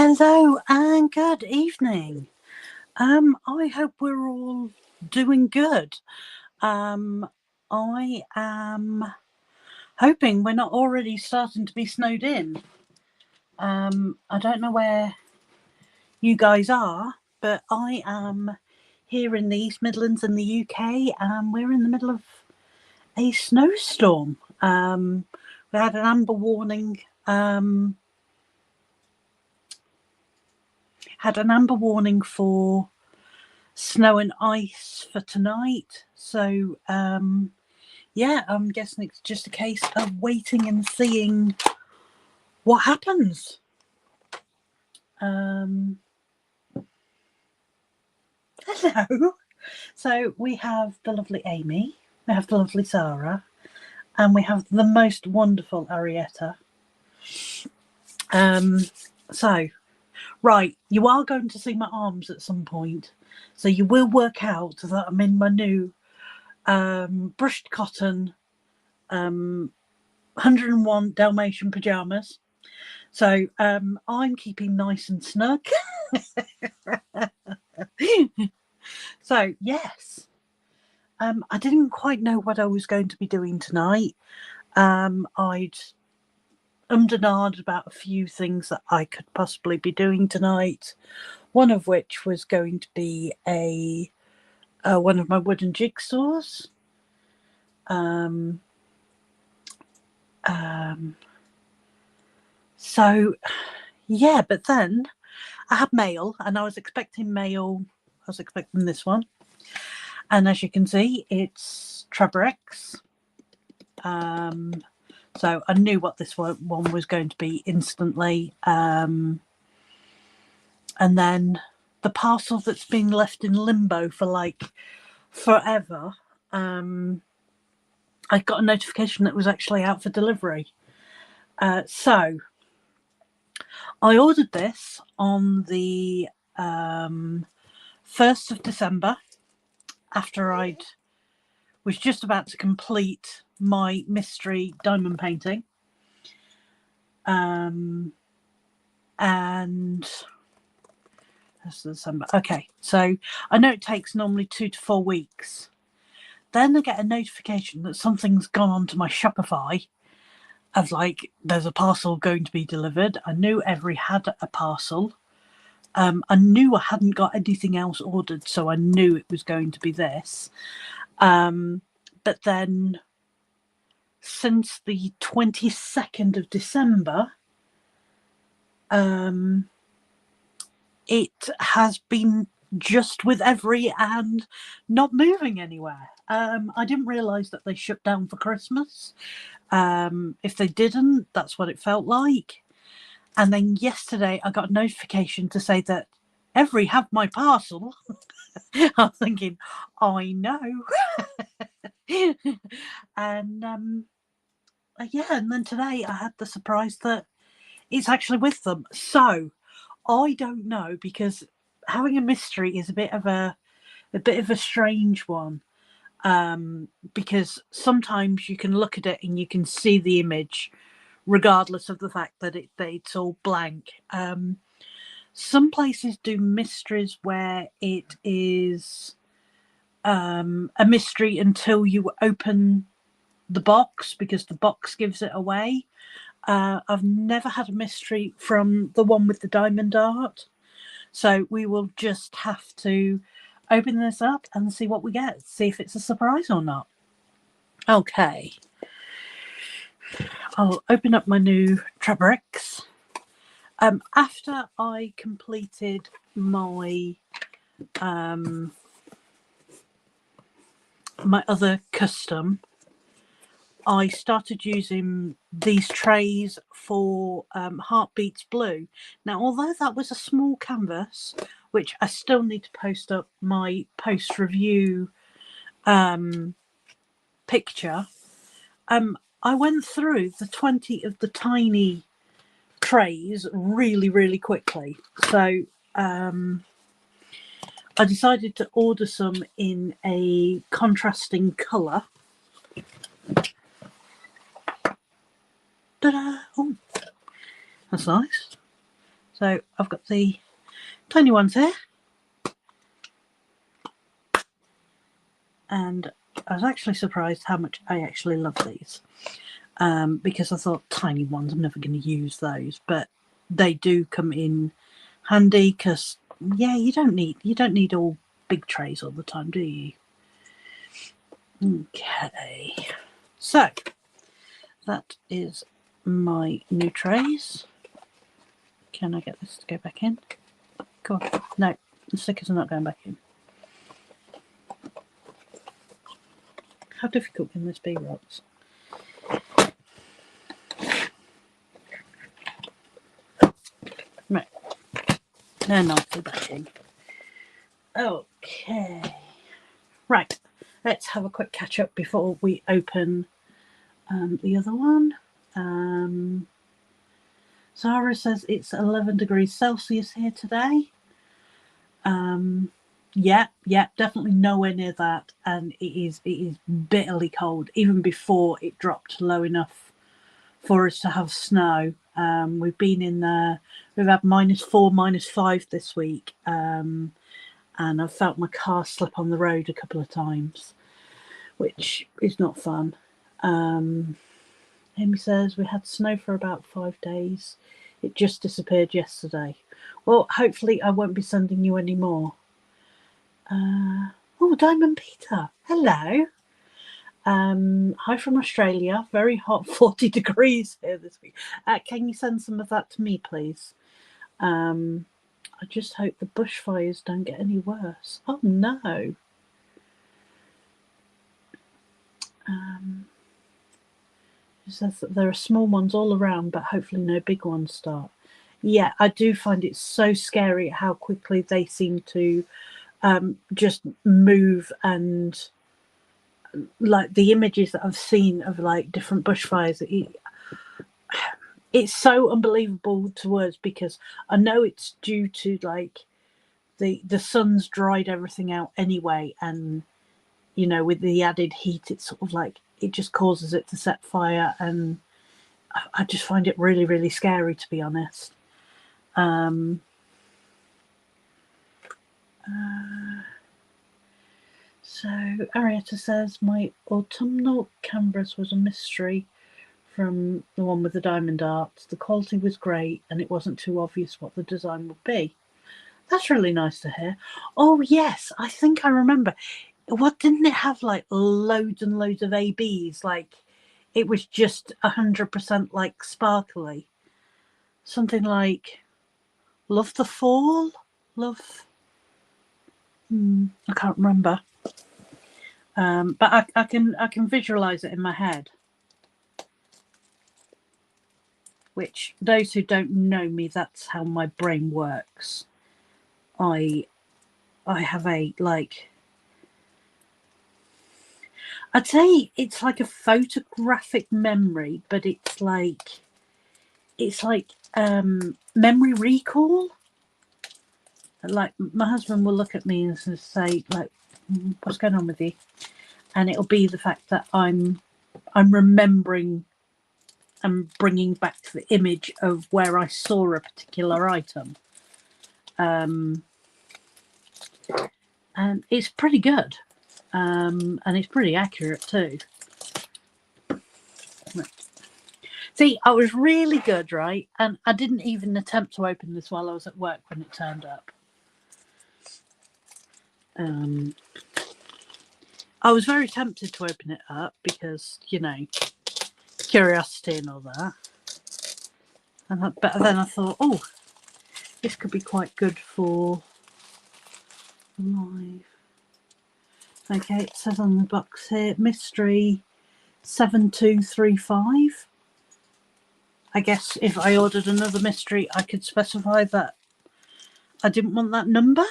Hello and good evening. I hope we're all doing good. I am hoping we're not already starting to be snowed in. I don't know where you guys are, but I am here in the East Midlands in the UK, and we're in the middle of a snowstorm. We had an amber warning. Had an amber warning for snow and ice for tonight. So, yeah, I'm guessing it's just a case of waiting and seeing what happens. Hello. So we have the lovely Amy, we have the lovely Sarah, and we have the most wonderful Arietta. So, right, you are going to see my arms at some point. So you will work out that I'm in my new brushed cotton 101 Dalmatian pyjamas. So I'm keeping nice and snug. So yes, I didn't quite know what I was going to be doing tonight. I'd and ahed about a few things that I could possibly be doing tonight. One of which was going to be one of my wooden jigsaws. So yeah, but then I had mail, and I was expecting mail. I was expecting this one, and as you can see, it's Trebrex. So I knew what this one was going to be instantly. And then the parcel that's been left in limbo for like forever, I got a notification that it was actually out for delivery. So I ordered this on the 1st of December, after I was just about to complete my mystery diamond painting. And that's December. Okay, so I know it takes normally 2 to 4 weeks. Then I get a notification that something's gone onto my Shopify of like, there's a parcel going to be delivered. I knew Every had a parcel. I knew I hadn't got anything else ordered, so I knew it was going to be this. But then since the 22nd of December, it has been just with Every and not moving anywhere. I didn't realise that they shut down for Christmas. If they didn't, that's what it felt like. And then yesterday I got a notification to say that Every have my parcel. I was thinking, I know. And yeah, and then today I had the surprise that it's actually with them. So I don't know, because having a mystery is a bit of a strange one. Because sometimes you can look at it and you can see the image, regardless of the fact that it's all blank. Some places do mysteries where it is a mystery until you open the box, because the box gives it away. I've never had a mystery from the one with the diamond art, so we will just have to open this up and see what we get, see if it's a surprise or not. Okay, I'll open up my new Trebrex. After I completed my my other custom, I started using these trays for Heartbeats Blue. Now, although that was a small canvas, which I still need to post up my post-review picture, I went through the 20 of the tiny trays really, really quickly. So I decided to order some in a contrasting colour. Ta-da! Oh, that's nice. So I've got the tiny ones here. And I was actually surprised how much I actually love these. Because I thought tiny ones, I'm never going to use those. But they do come in handy because, yeah, you don't need all big trays all the time, do you? Okay. So that is my new trays. Can I get this to go back in? Come on. No, the stickers are not going back in. How difficult can this be, Rox? Right. They're nicely back in. Okay. Right. Let's have a quick catch up before we open the other one. Zara says it's 11 degrees Celsius here today. Yeah, definitely nowhere near that, and it is bitterly cold even before it dropped low enough for us to have snow. We've been in there. We've had -4, -5 this week, and I've felt my car slip on the road a couple of times, which is not fun. Amy says we had snow for about 5 days. It just disappeared yesterday. Well, hopefully I won't be sending you any more. Oh, Diamond Peter, hello. Hi from Australia. Very hot, 40 degrees here this week. Can you send some of that to me, please? I just hope the bushfires don't get any worse. Oh no. It says that there are small ones all around, but hopefully no big ones start. Yeah, I do find it so scary how quickly they seem to just move, and like the images that I've seen of like different bushfires, it's so unbelievable to us because I know it's due to like the sun's dried everything out anyway, and you know, with the added heat, it's sort of like it just causes it to set fire, and I just find it really, really scary, to be honest. So Arietta says my autumnal canvas was a mystery from the one with the diamond art. The quality was great and it wasn't too obvious what the design would be. That's really nice to hear. Oh yes, I think I remember. What, didn't it have like loads and loads of ABs? Like it was just 100% like sparkly. Something like Love the Fall? Love... I can't remember. But I can visualize it in my head. Which, those who don't know me, that's how my brain works. I have a like... I'd say it's like a photographic memory, but it's like memory recall. Like my husband will look at me and say, like, what's going on with you? And it'll be the fact that I'm remembering and bringing back the image of where I saw a particular item. And it's pretty good. And it's pretty accurate too. See, I was really good, right? And I didn't even attempt to open this while I was at work when it turned up. I was very tempted to open it up because, you know, curiosity and all that. But then I thought, oh, this could be quite good for live. Okay, it says on the box here, mystery 7235. I guess if I ordered another mystery, I could specify that I didn't want that number.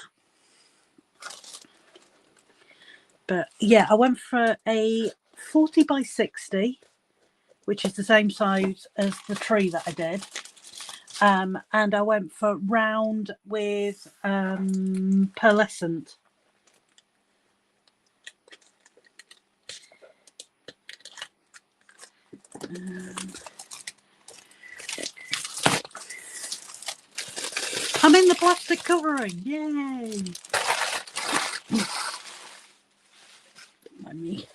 But yeah, I went for a 40 by 60, which is the same size as the tree that I did. And I went for round with pearlescent. I'm in the plastic covering. Yay! Mind me.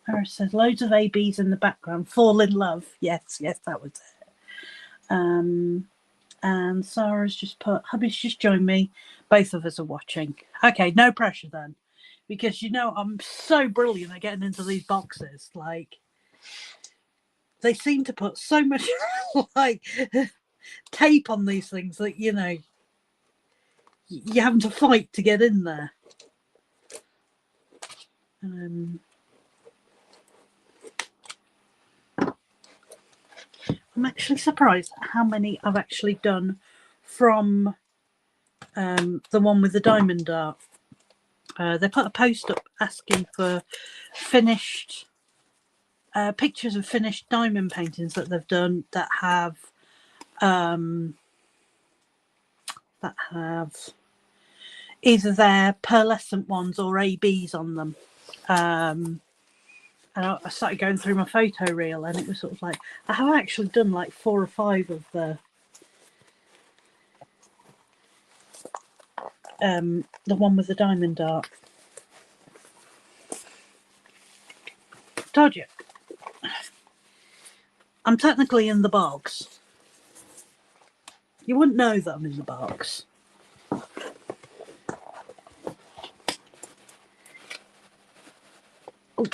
Iris says loads of ABs in the background. Fall in love. Yes, that was it. And Sarah's just put, hubby's just joined me. Both of us are watching. Okay, no pressure then. Because I'm so brilliant at getting into these boxes. Like, they seem to put so much like tape on these things that you're having to fight to get in there. I'm actually surprised at how many I've actually done from the one with the diamond dart. They put a post up asking for finished pictures of finished diamond paintings that they've done that have either their pearlescent ones or ABs on them. And I started going through my photo reel, and it was sort of like, I have actually done like 4 or 5 of the one with the diamond dart. Told you. I'm technically in the box. You wouldn't know that I'm in the box. Oh.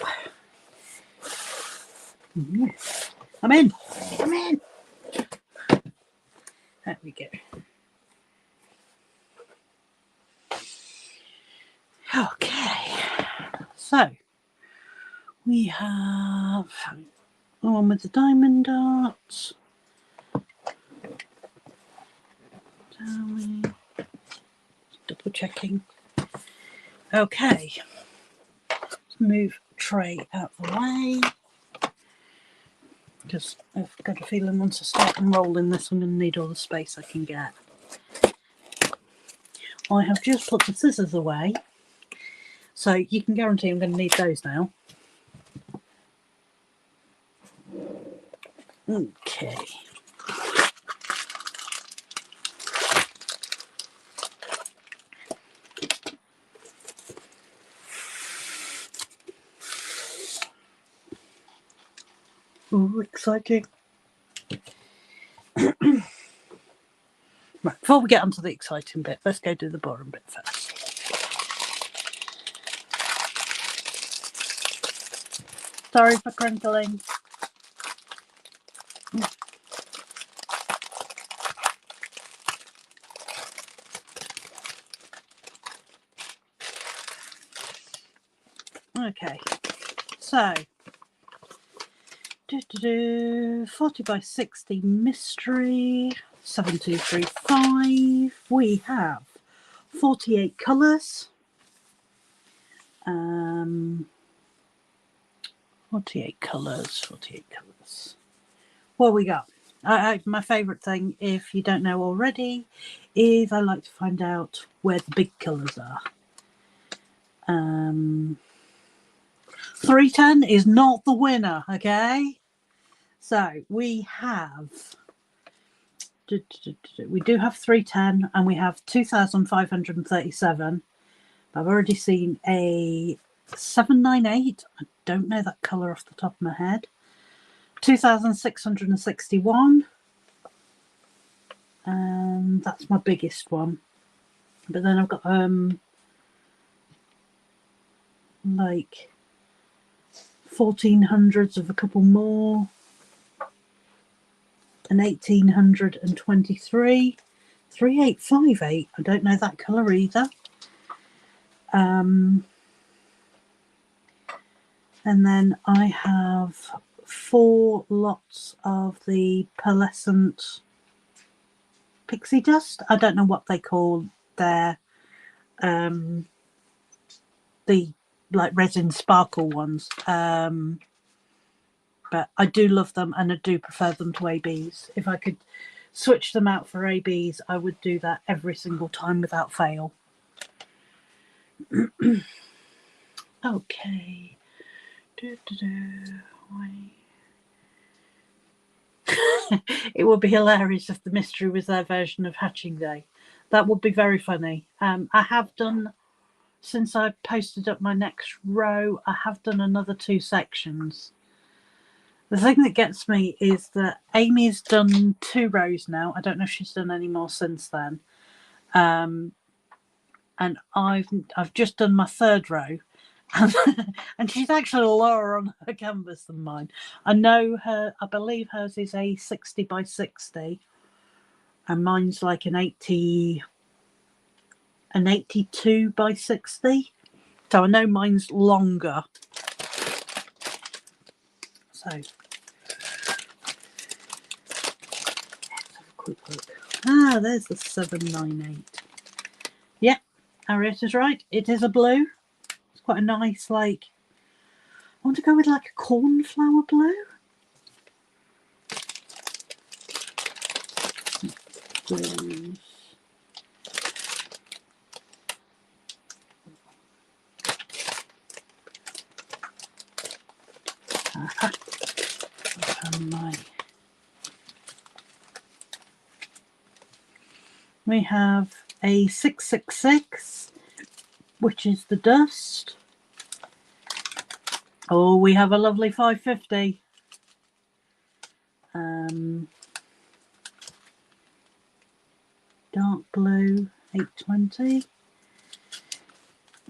I'm in. There we go. Okay. So, we have the one with the diamond darts. Double checking. Okay. Let's move tray out the way. Because I've got a feeling once I start unrolling this, I'm going to need all the space I can get. I have just put the scissors away, so you can guarantee I'm going to need those now. Okay. Ooh, exciting. Right, before we get onto the exciting bit, let's go do the boring bit first. Sorry for crinkling. Okay, so 40 by 60 mystery 7235. We have 48 colours. 48 colours. What we got? My favourite thing, if you don't know already, is I like to find out where the big colours are. 310 is not the winner, okay? So we have, we do have 310 and we have 2,537. I've already seen a 798. I don't know that colour off the top of my head. 2,661. And that's my biggest one. But then I've got like 1400s of a couple more. An 1823. 3858. I don't know that colour either. And then I have 4 lots of the pearlescent pixie dust. I don't know what they call their the like resin sparkle ones, but I do love them and I do prefer them to ABs. If I could switch them out for ABs, I would do that every single time without fail. Okay. it would be hilarious if the mystery was their version of Hatching Day. That would be very funny. I have done, since I posted up my next row, I have done another 2 sections. The thing that gets me is that Amy's done 2 rows now. I don't know if she's done any more since then. And I've just done my 3rd row. And she's actually lower on her canvas than mine. I believe hers is a 60 by 60, and mine's like an 82 by 60. So I know mine's longer. So let's have a quick look. There's the 798. Yep, Harriet is right. It is a blue. It's quite a nice, like, I want to go with like a cornflower blue. Blues. We have a 666, which is the dust. Oh, we have a lovely 550. Dark blue 820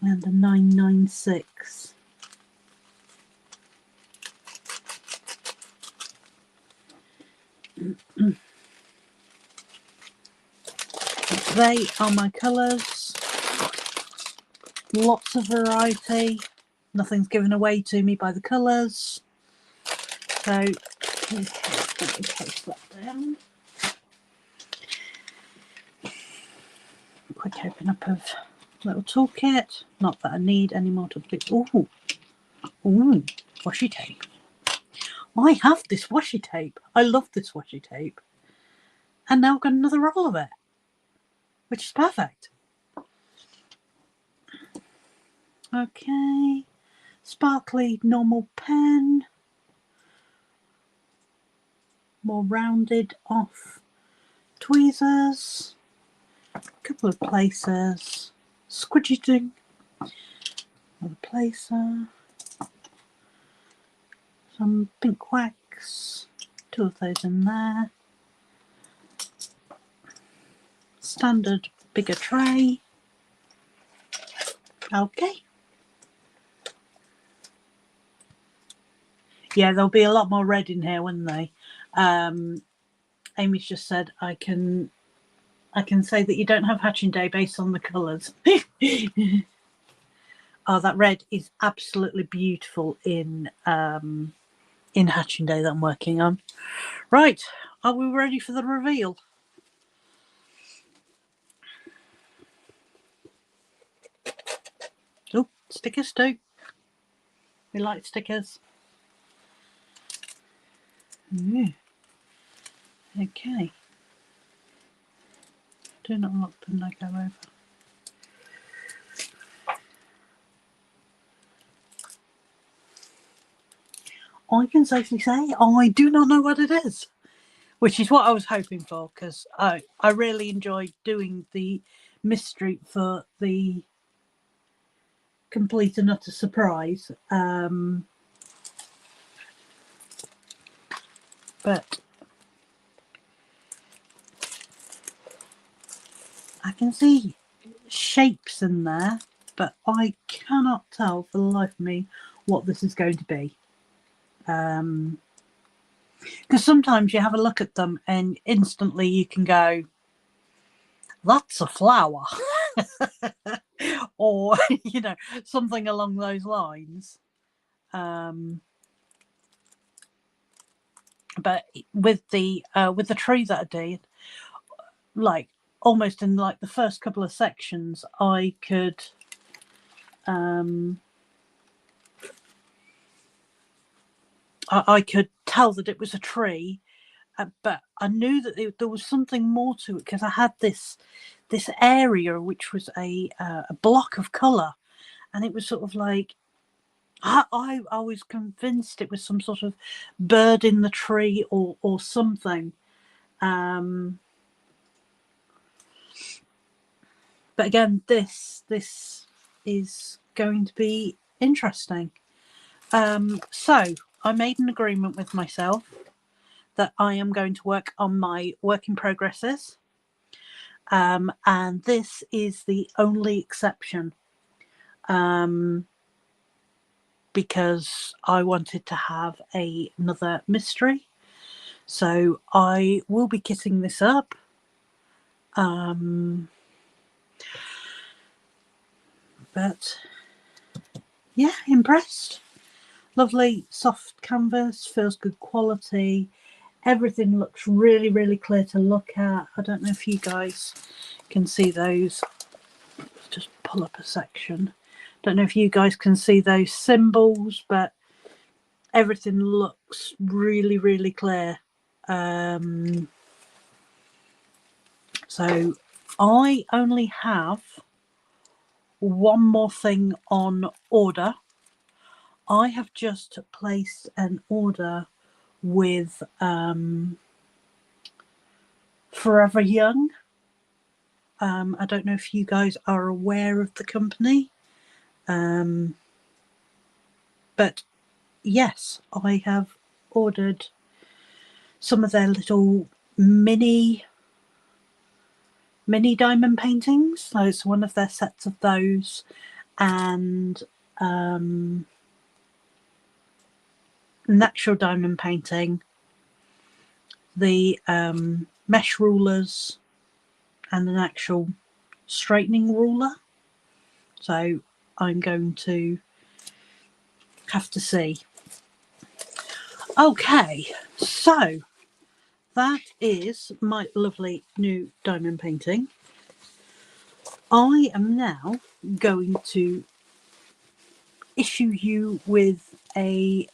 and a 996. They are my colours. Lots of variety. Nothing's given away to me by the colours. So let me close that down. Quick open up of little toolkit. Not that I need any more toolkit. Ooh, washi tape. I have this washi tape. I love this washi tape. And now I've got another roll of it, which is perfect. Okay, sparkly normal pen. More rounded off tweezers. A couple of placers. Squidgeting. Another placer. Some pink wax. 2 of those in there. Standard bigger tray. Okay. Yeah, there'll be a lot more red in here, wouldn't they? Amy's just said I can say that you don't have Hatching Day based on the colours. Oh, that red is absolutely beautiful in Hatching Day that I'm working on. Right, are we ready for the reveal? Oh, stickers too. We like stickers. Okay. Do not lock them, I go over. I can safely say I do not know what it is, which is what I was hoping for, because I really enjoyed doing the mystery for the complete and utter surprise. But I can see shapes in there, but I cannot tell for the life of me what this is going to be. Because sometimes you have a look at them and instantly you can go, that's a flower. Or, you know, something along those lines. But with the tree that I did, like almost in like the first couple of sections, I could I could tell that it was a tree, but I knew that there was something more to it, because I had this area which was a block of colour, and it was sort of like I was convinced it was some sort of bird in the tree or something. But again, this is going to be interesting. So I made an agreement with myself that I am going to work on my work in progresses. And this is the only exception, because I wanted to have another mystery. So I will be kitting this up. But yeah, impressed. Lovely soft canvas, feels good quality. Everything looks really, really clear to look at. I don't know if you guys can see those. Let's just pull up a section. Don't know if you guys can see those symbols, but everything looks really, really clear. So I only have one more thing on order. I have just placed an order with Forever Young. I don't know if you guys are aware of the company, but yes, I have ordered some of their little mini diamond paintings. So it's one of their sets of those, and natural diamond painting, the mesh rulers, and an actual straightening ruler. So I'm going to have to see. Okay, so that is my lovely new diamond painting. I am now going to issue you with an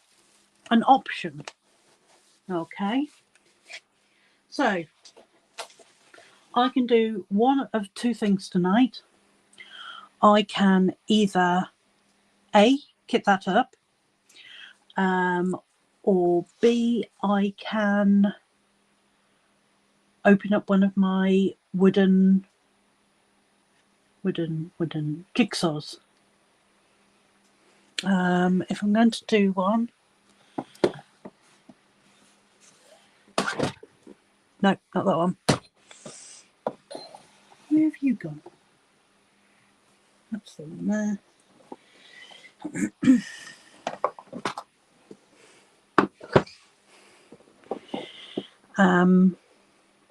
option. Okay, so I can do one of two things tonight. I can either A, kit that up, or B, I can open up one of my wooden jigsaws. If I'm going to do one, no, not that one. Where have you gone? That's the one there.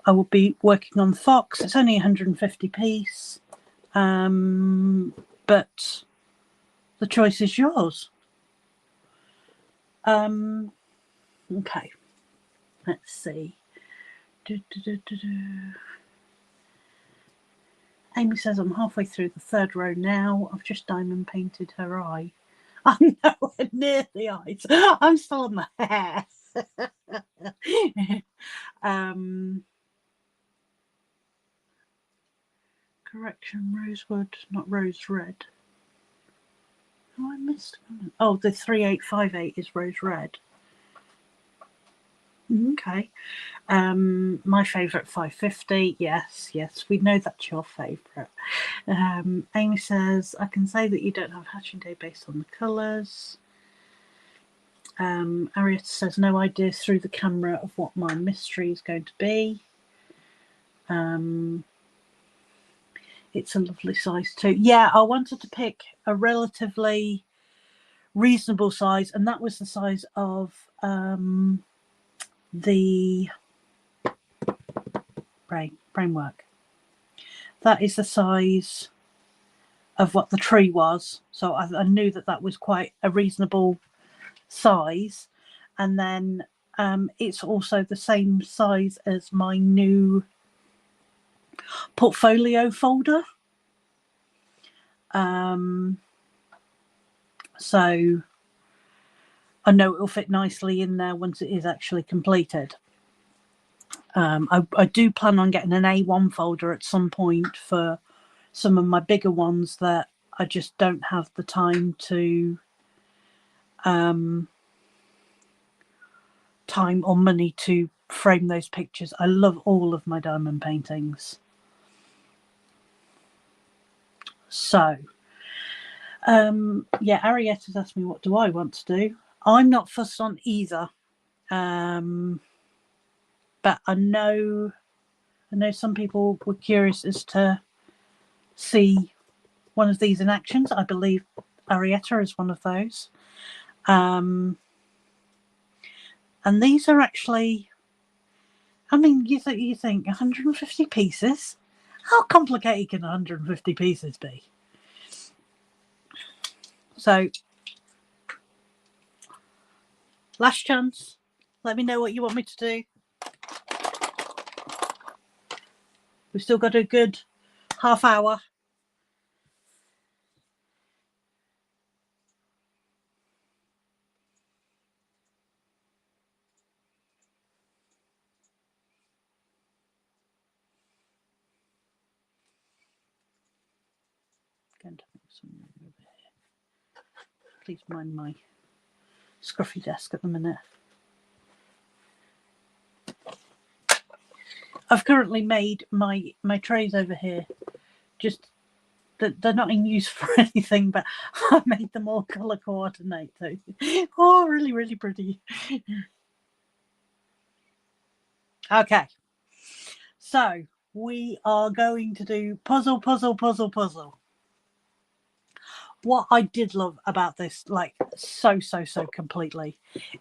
I will be working on Fox. It's only 150 piece, but the choice is yours. Okay, let's see. Amy says I'm halfway through the third row now. I've just diamond painted her eye. I'm nowhere near the eyes. I'm still on the hair. Correction, rosewood, not rose red. Oh, I missed one. Oh, the 3858 is rose red. Okay. My favourite 550. Yes, we know that's your favourite. Amy says, I can say that you don't have hatching day based on the colours. Arietta says, no idea through the camera of what my mystery is going to be. It's a lovely size too. Yeah, I wanted to pick a relatively reasonable size, and that was the size of the framework. That is the size of what the tree was, so I knew that was quite a reasonable size. And then it's also the same size as my new portfolio folder. So I know it will fit nicely in there once it is actually completed. I do plan on getting an A1 folder at some point for some of my bigger ones that I just don't have the time to time or money to frame those pictures. I love all of my diamond paintings. So, yeah, Arietta's asked me what do I want to do. I'm not fussed on either, but I know some people were curious as to see one of these in actions. I believe Arietta is one of those. And these are actually, I mean, you think 150 pieces? How complicated can 150 pieces be? So, last chance. Let me know what you want me to do. We've still got a good half hour. Going to make some room over here. Please mind my scruffy desk at the minute. I've currently made my trays over here. Just that they're not in use for anything, but I made them all colour coordinate. So, oh, really, really pretty. Okay, so we are going to do puzzle. What I did love about this, like so completely,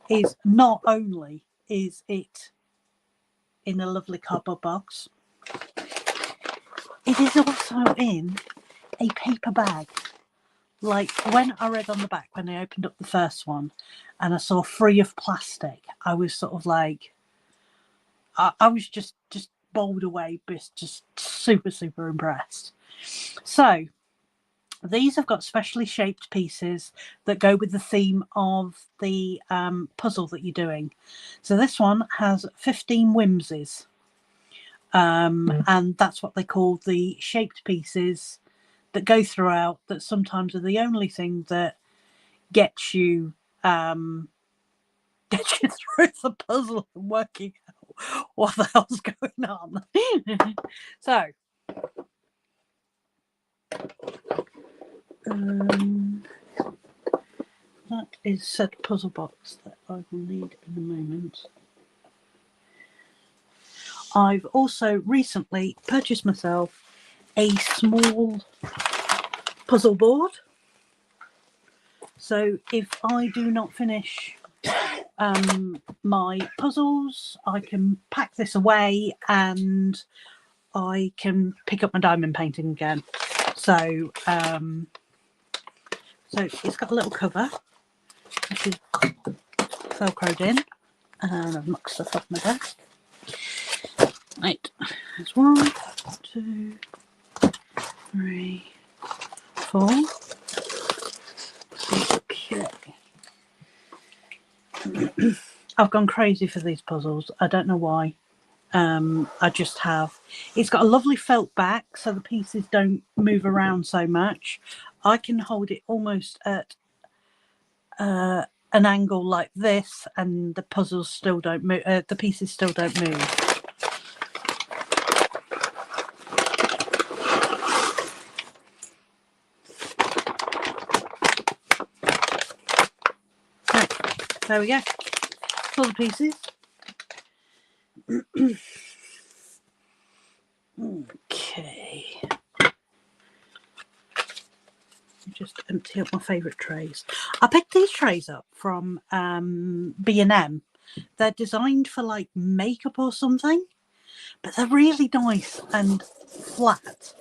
is not only is it in a lovely cardboard box, it is also in a paper bag. Like when I read on the back, when I opened up the first one and I saw free of plastic, I was sort of like, I was just bowled away, but just super impressed. So these have got specially shaped pieces that go with the theme of the puzzle that you're doing. So this one has 15 whimsies. And that's what they call the shaped pieces that go throughout, that sometimes are the only thing that gets you through the puzzle and working out what the hell's going on. So that is said puzzle box that I will need in a moment. I've also recently purchased myself a small puzzle board. So if I do not finish my puzzles, I can pack this away and I can pick up my diamond painting again. So so it's got a little cover, which is velcroed in, and I've mucked stuff off my desk. Right, there's 1, 2, 3, 4. Okay. I've gone crazy for these puzzles. I don't know why. I just have. It's got a lovely felt back, so the pieces don't move around so much. I can hold it almost at an angle like this, and the puzzles still don't move. The pieces still don't move. Right, there we go. All the pieces. Okay. Just empty up my favourite trays. I picked these trays up from B&M. They're designed for like makeup or something, but they're really nice and flat.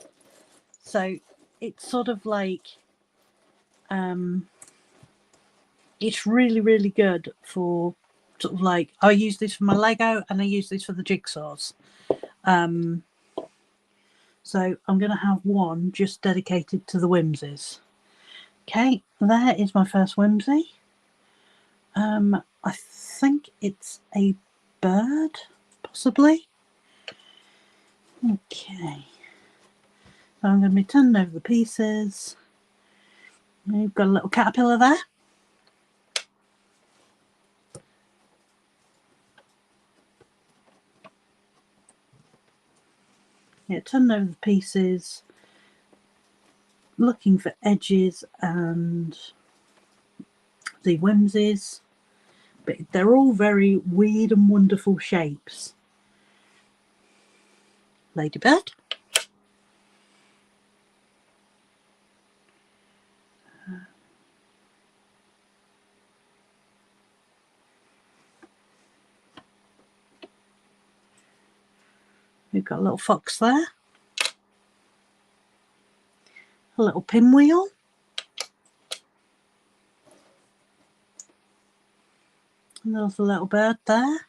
So it's sort of like it's really good for sort of like, I use this for my Lego and I use this for the jigsaws. So I'm going to have one just dedicated to the whimsies. Okay, there is my first whimsy. I think it's a bird, possibly. Okay, so I'm going to be turning over the pieces. You've got a little caterpillar there. Yeah, turning over the pieces, looking for edges and the whimsies, but they're all very weird and wonderful shapes. Ladybird. We've got a little fox there. A little pinwheel. And there's a little bird there.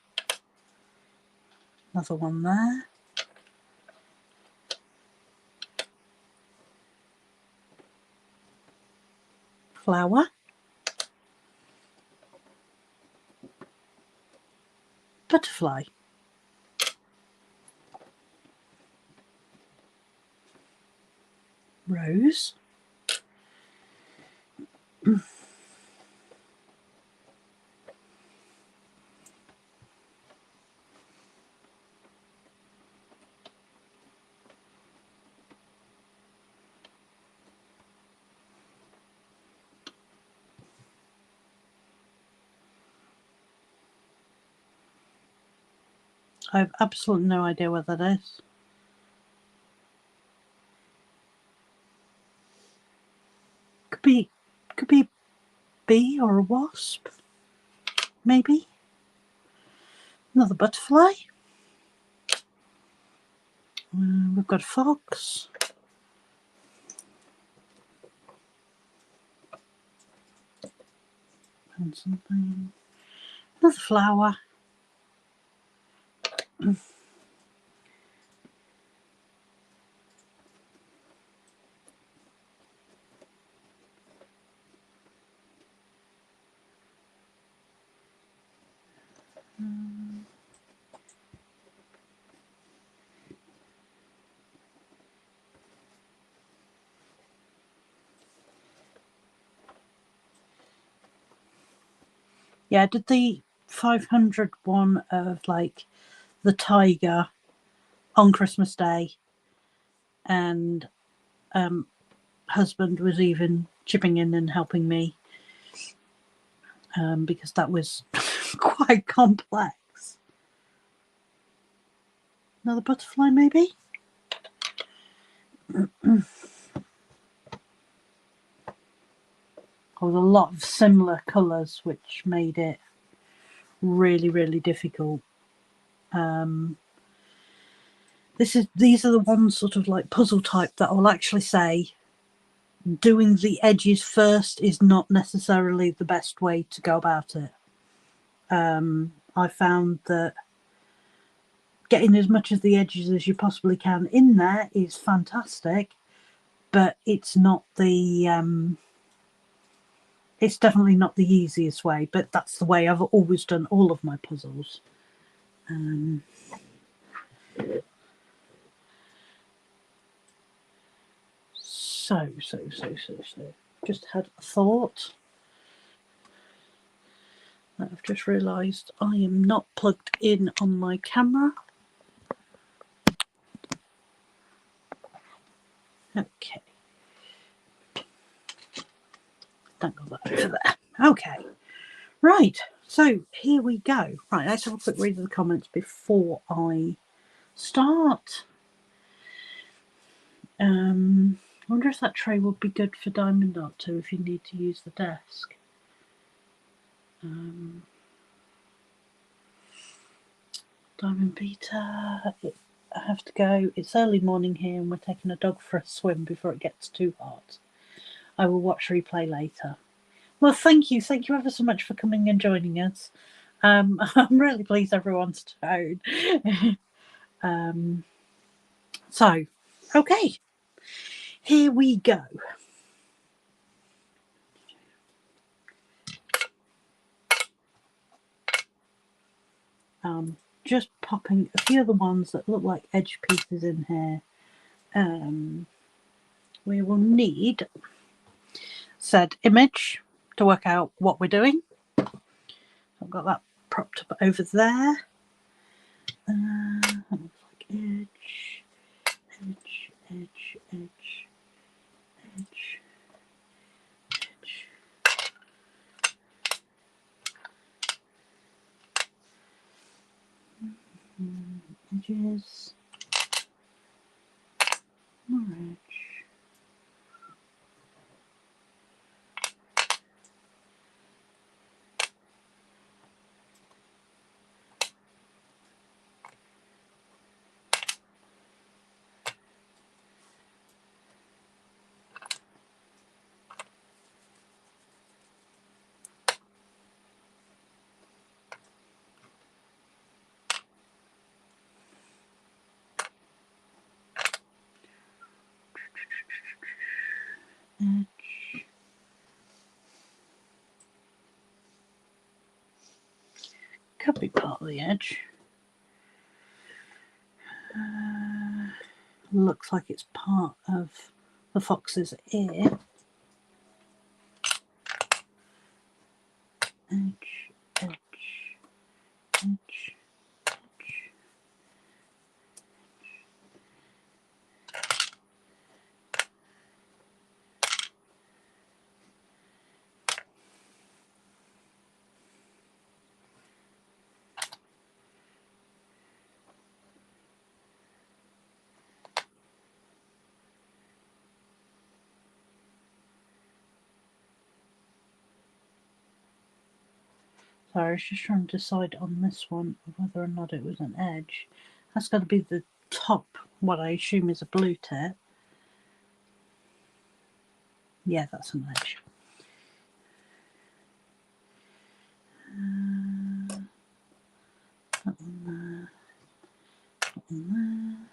Another one there. Flower. Butterfly. Rose. I have absolutely no idea what that is. Could be a bee or a wasp, maybe. Another butterfly. We've got a fox. And something. Another flower. Yeah, I did the 500 one of like the tiger on Christmas Day, and husband was even chipping in and helping me because that was quite complex. Another butterfly, maybe. There was a lot of similar colours, which made it really, really difficult. These are the ones sort of like puzzle type that I'll actually say doing the edges first is not necessarily the best way to go about it. I found that getting as much of the edges as you possibly can in there is fantastic, but it's not the it's definitely not the easiest way, but that's the way I've always done all of my puzzles. So. Just had a thought. I've just realised I am not plugged in on my camera. Okay. Don't go that over there. Okay. Right. So here we go. Right. Let's have a quick read of the comments before I start. I wonder if that tray would be good for Diamond Art too if you need to use the desk. Diamond Peter, I have to go. It's early morning here and we're taking a dog for a swim before it gets too hot. I will watch replay later. Well, thank you. Thank you ever so much for coming and joining us. I'm really pleased everyone's tone. So, okay. Here we go. Just popping a few of the ones that look like edge pieces in here. We will need said image to work out what we're doing. I've got that propped up over there. That looks like edge. edge, edge, edge, edge. Edges, more edge. Edge. Could be part of the edge. Looks like it's part of the fox's ear. Edge, edge, edge, edge. So I was just trying to decide on this one whether or not it was an edge. That's got to be the top, what I assume is a blue tip. Yeah, that's an edge. That one there. That one there.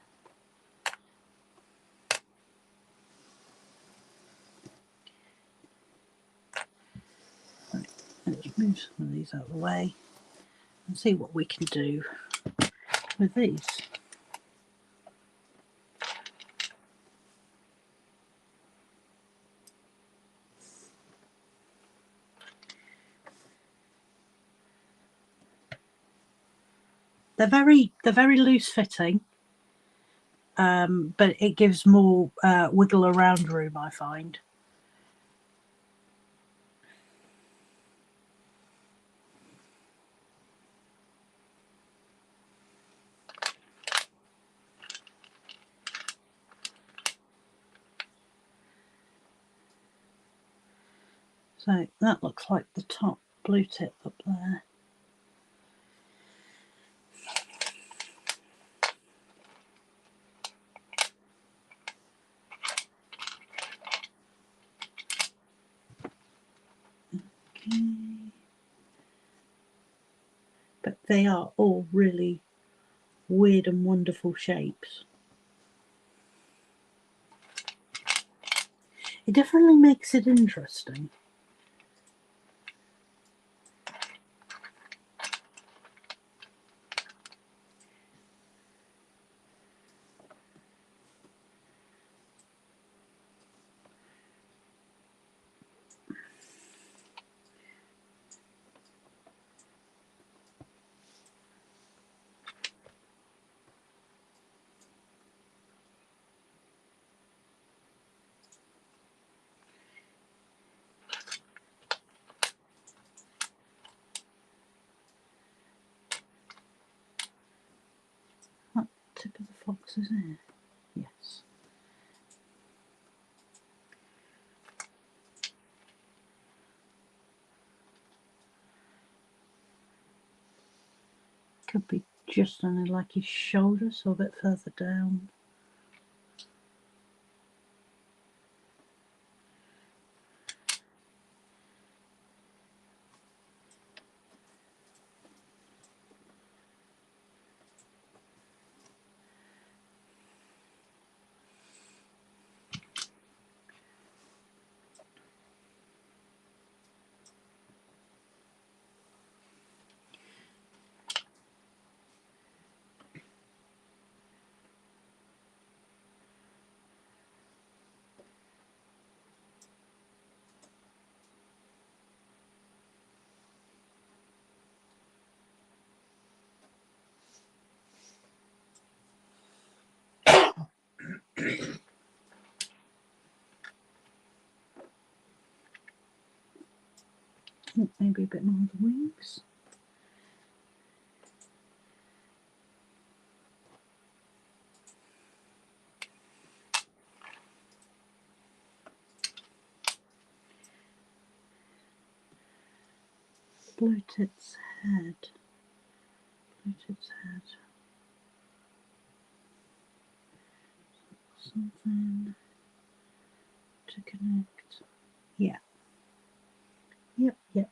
Right, let's move some of these out of the way and see what we can do with these. They're very loose fitting, but it gives more wiggle around room, I find. So that looks like the top blue tip up there. Okay. But they are all really weird and wonderful shapes. It definitely makes it interesting. That tip of the fox's ear. Yes. Could be just under like his shoulder, so a bit further down. Maybe a bit more of the wings. Blue tit's head. Blue tit's head. Something to connect. Yeah. Yep, yep.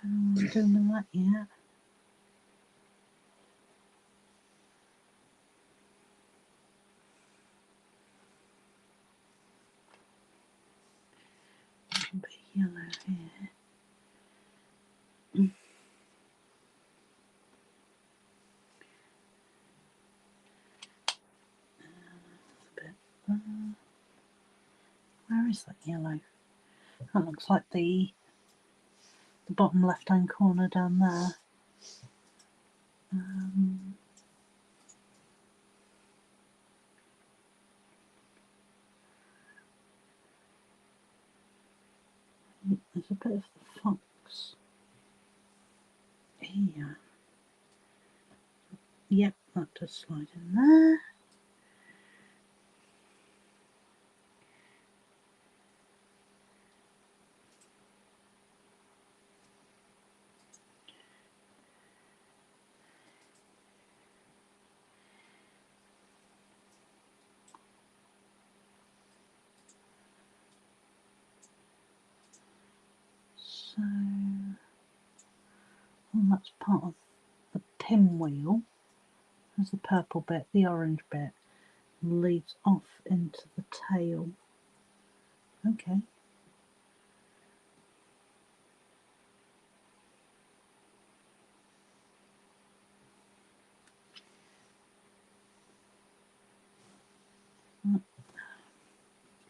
Don't know what I'm doing with that yet. A bit of yellow here. A bit there. Where is that yellow? That looks like the bottom left-hand corner down there. There's a bit of the fox here. Yep, that does slide in there. So, that's part of the pinwheel. There's the purple bit, the orange bit, and leads off into the tail. Okay.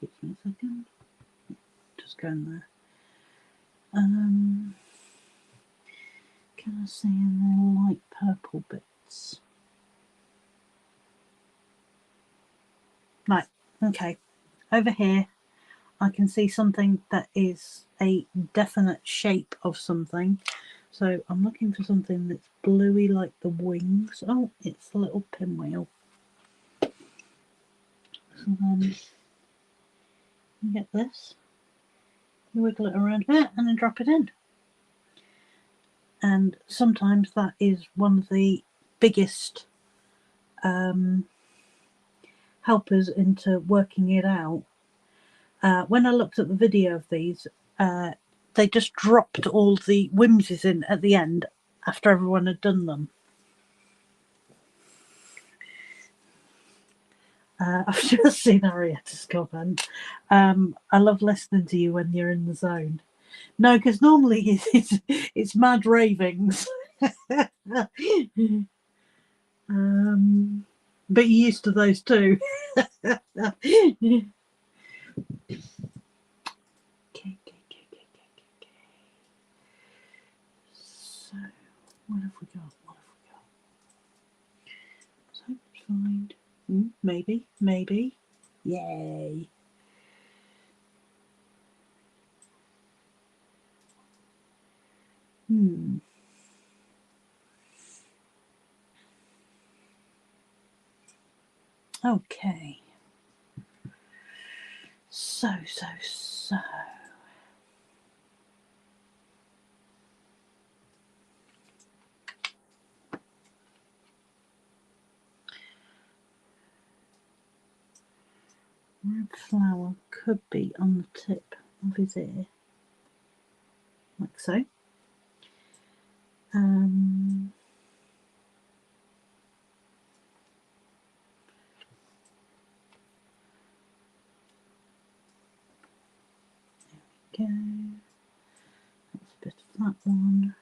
Excuse me a second. Just go in there. Can I see any light purple bits? Right, okay. Over here, I can see something that is a definite shape of something. So I'm looking for something that's bluey like the wings. Oh, it's a little pinwheel. So then you get this. You wiggle it around here and then drop it in. And sometimes that is one of the biggest helpers into working it out. When I looked at the video of these, they just dropped all the whimsies in at the end after everyone had done them. I've just seen Harrietta's comment. I love listening to you when you're in the zone. No, because normally it's mad ravings. But you're used to those too. Okay. So, what have we got? Let's hope it's fine. Maybe. Yay. Okay. So. Red flower could be on the tip of his ear, like so. There we go. That's a bit of that one.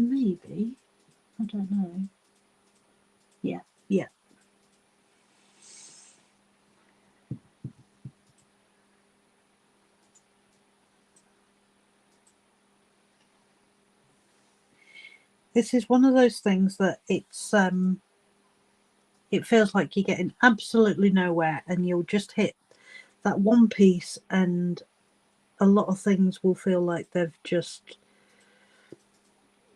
Maybe. I don't know. Yeah. This is one of those things that it's it feels like you're getting absolutely nowhere, and you'll just hit that one piece and a lot of things will feel like they've just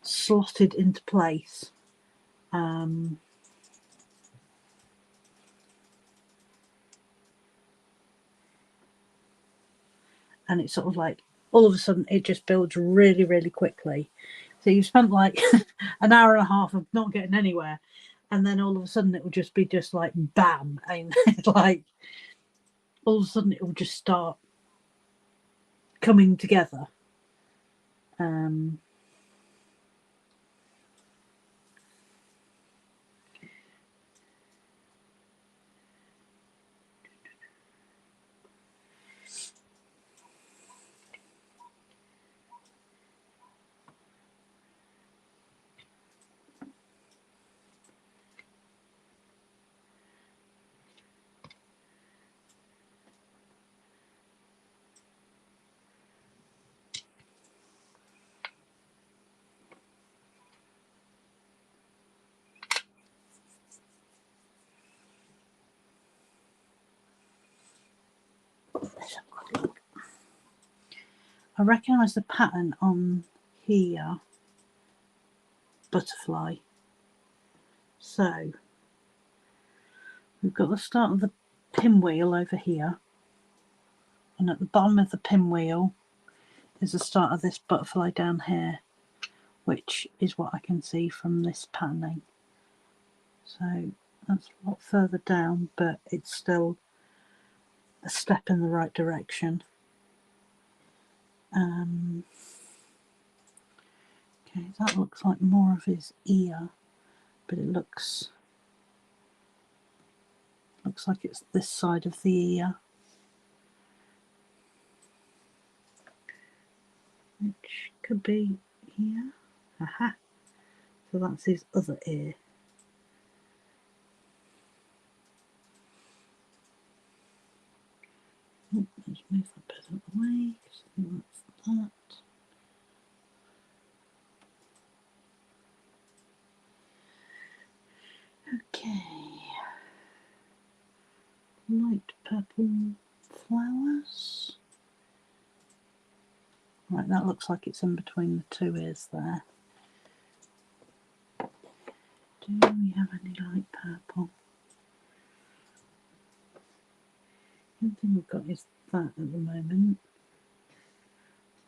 slotted into place. And it's sort of like all of a sudden it just builds really, really quickly. So you've spent like an hour and a half of not getting anywhere, and then all of a sudden it will just be just like bam, and like all of a sudden it will just start coming together. Let's have a quick look. I recognise the pattern on here, butterfly. So we've got the start of the pinwheel over here, and at the bottom of the pinwheel is the start of this butterfly down here, which is what I can see from this panning. So that's a lot further down, but it's still a step in the right direction. Okay, that looks like more of his ear, but it looks like it's this side of the ear, which could be here. Aha! So that's his other ear. Oh, let's move that bit out of the way, because I think that's that. Okay, light purple flowers. Right, that looks like it's in between the two ears there. Do we have any light purple? The only thing we've got is that at the moment,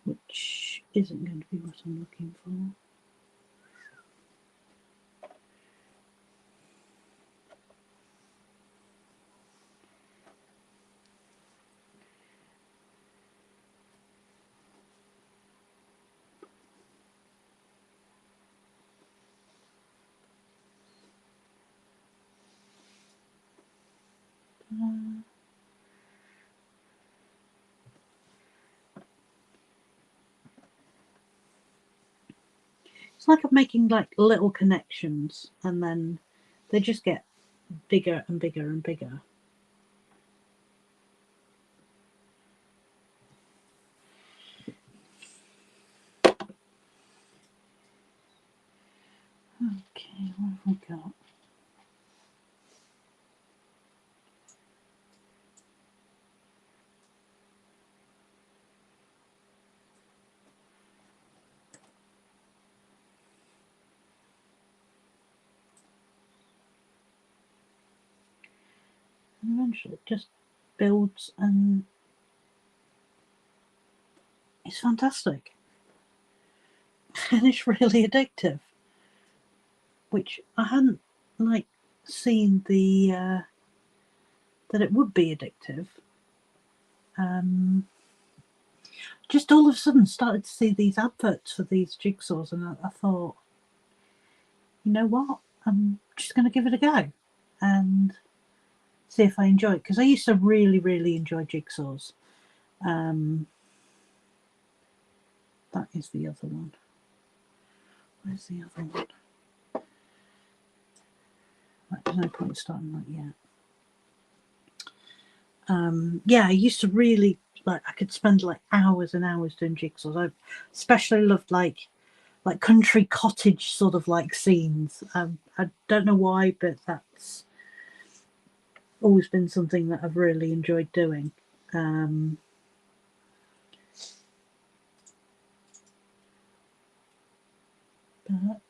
which isn't going to be what I'm looking for. It's like I'm making like little connections, and then they just get bigger and bigger and bigger. Okay, what have we got? And eventually it just builds and it's fantastic. And it's really addictive. Which I hadn't like seen the that it would be addictive. Just all of a sudden started to see these adverts for these jigsaws, and I thought, you know what, I'm just going to give it a go and see if I enjoy it, because I used to really enjoy jigsaws. That is the other one. Where's the other one? Right, there's no point starting that yet. Yeah, I used to really like. I could spend like hours and hours doing jigsaws. I especially loved like country cottage sort of like scenes. I don't know why, but that's always been something that I've really enjoyed doing. But right,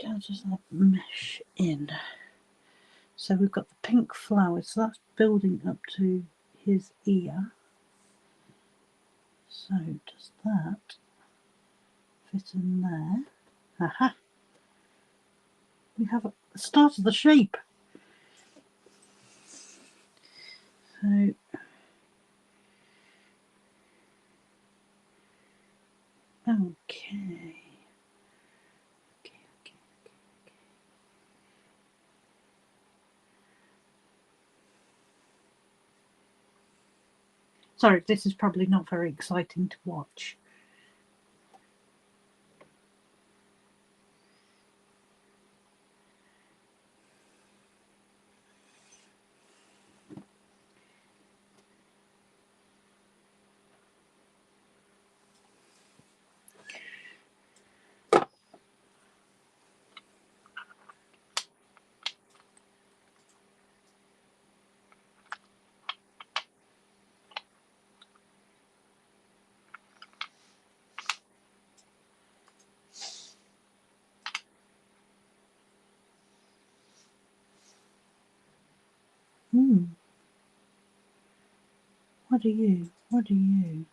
how does that mesh in? So we've got the pink flowers, so that's building up to his ear. So does that fit in there? Aha! We have the start of the shape. So okay. Sorry, this is probably not very exciting to watch. What are you? What are you?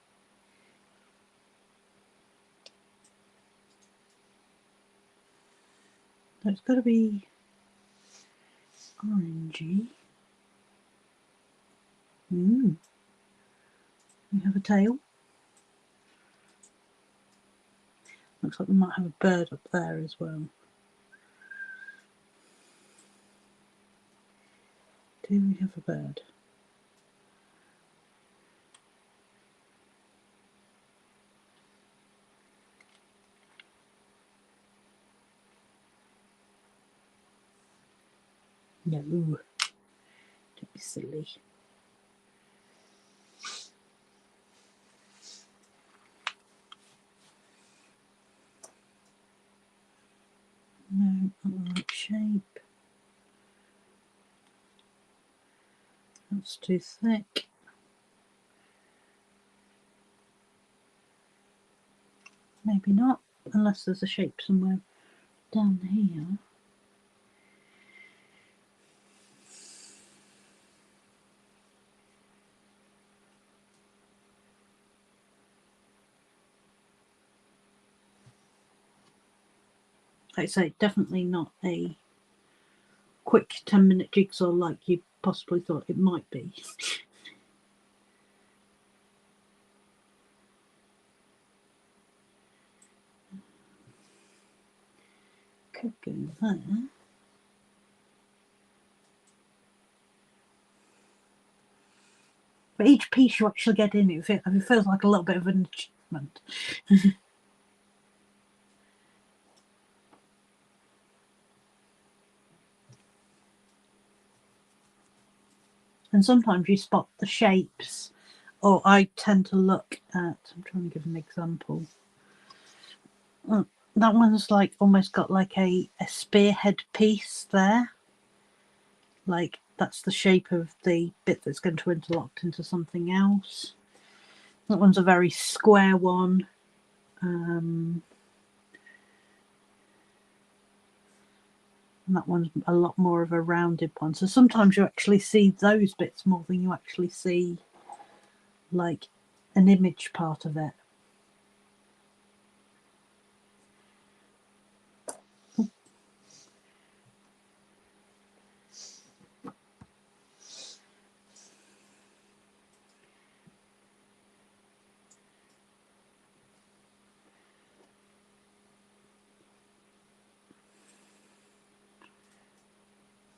So it's got to be orangey. We have a tail. Looks like we might have a bird up there as well. Do we have a bird? No. Don't be silly. No, not the right shape. That's too thick. Maybe not, unless there's a shape somewhere down here. Like I say, definitely not a quick 10-minute jigsaw like you possibly thought it might be. Could go there. But each piece you actually get in, it feels like a little bit of an achievement. And sometimes you spot the shapes, or I tend to look at, I'm trying to give an example. That one's like almost got like a spearhead piece there. Like that's the shape of the bit that's going to interlock into something else. That one's a very square one. And that one's a lot more of a rounded one. So sometimes you actually see those bits more than you actually see like an image part of it.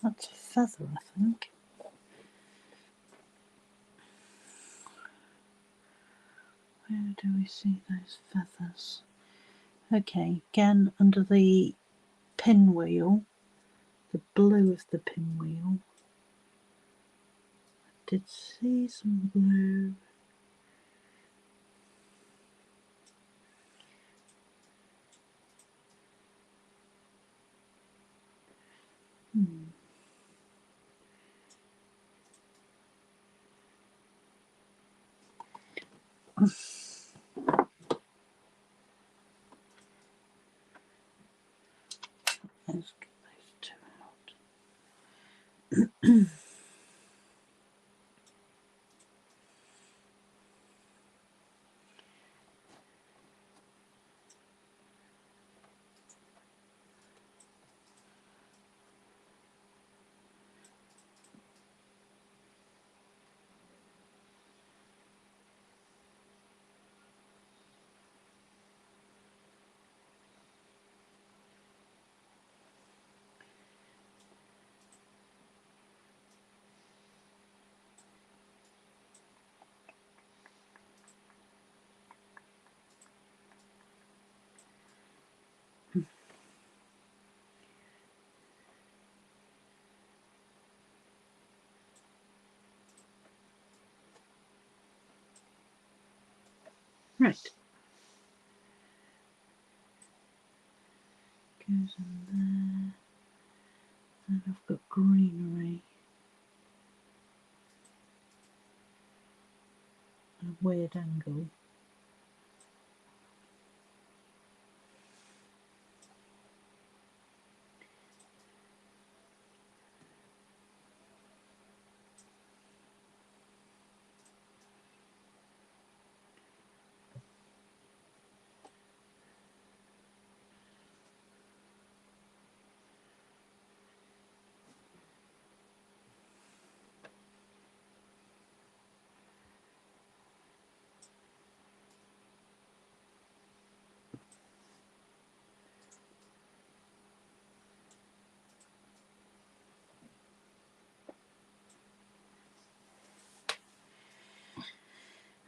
That's a feather, I think. Where do we see those feathers? Okay, again under the pinwheel, the blue of the pinwheel. I did see some blue. Let's get those two out. Right. Goes in there. And I've got greenery. A weird angle.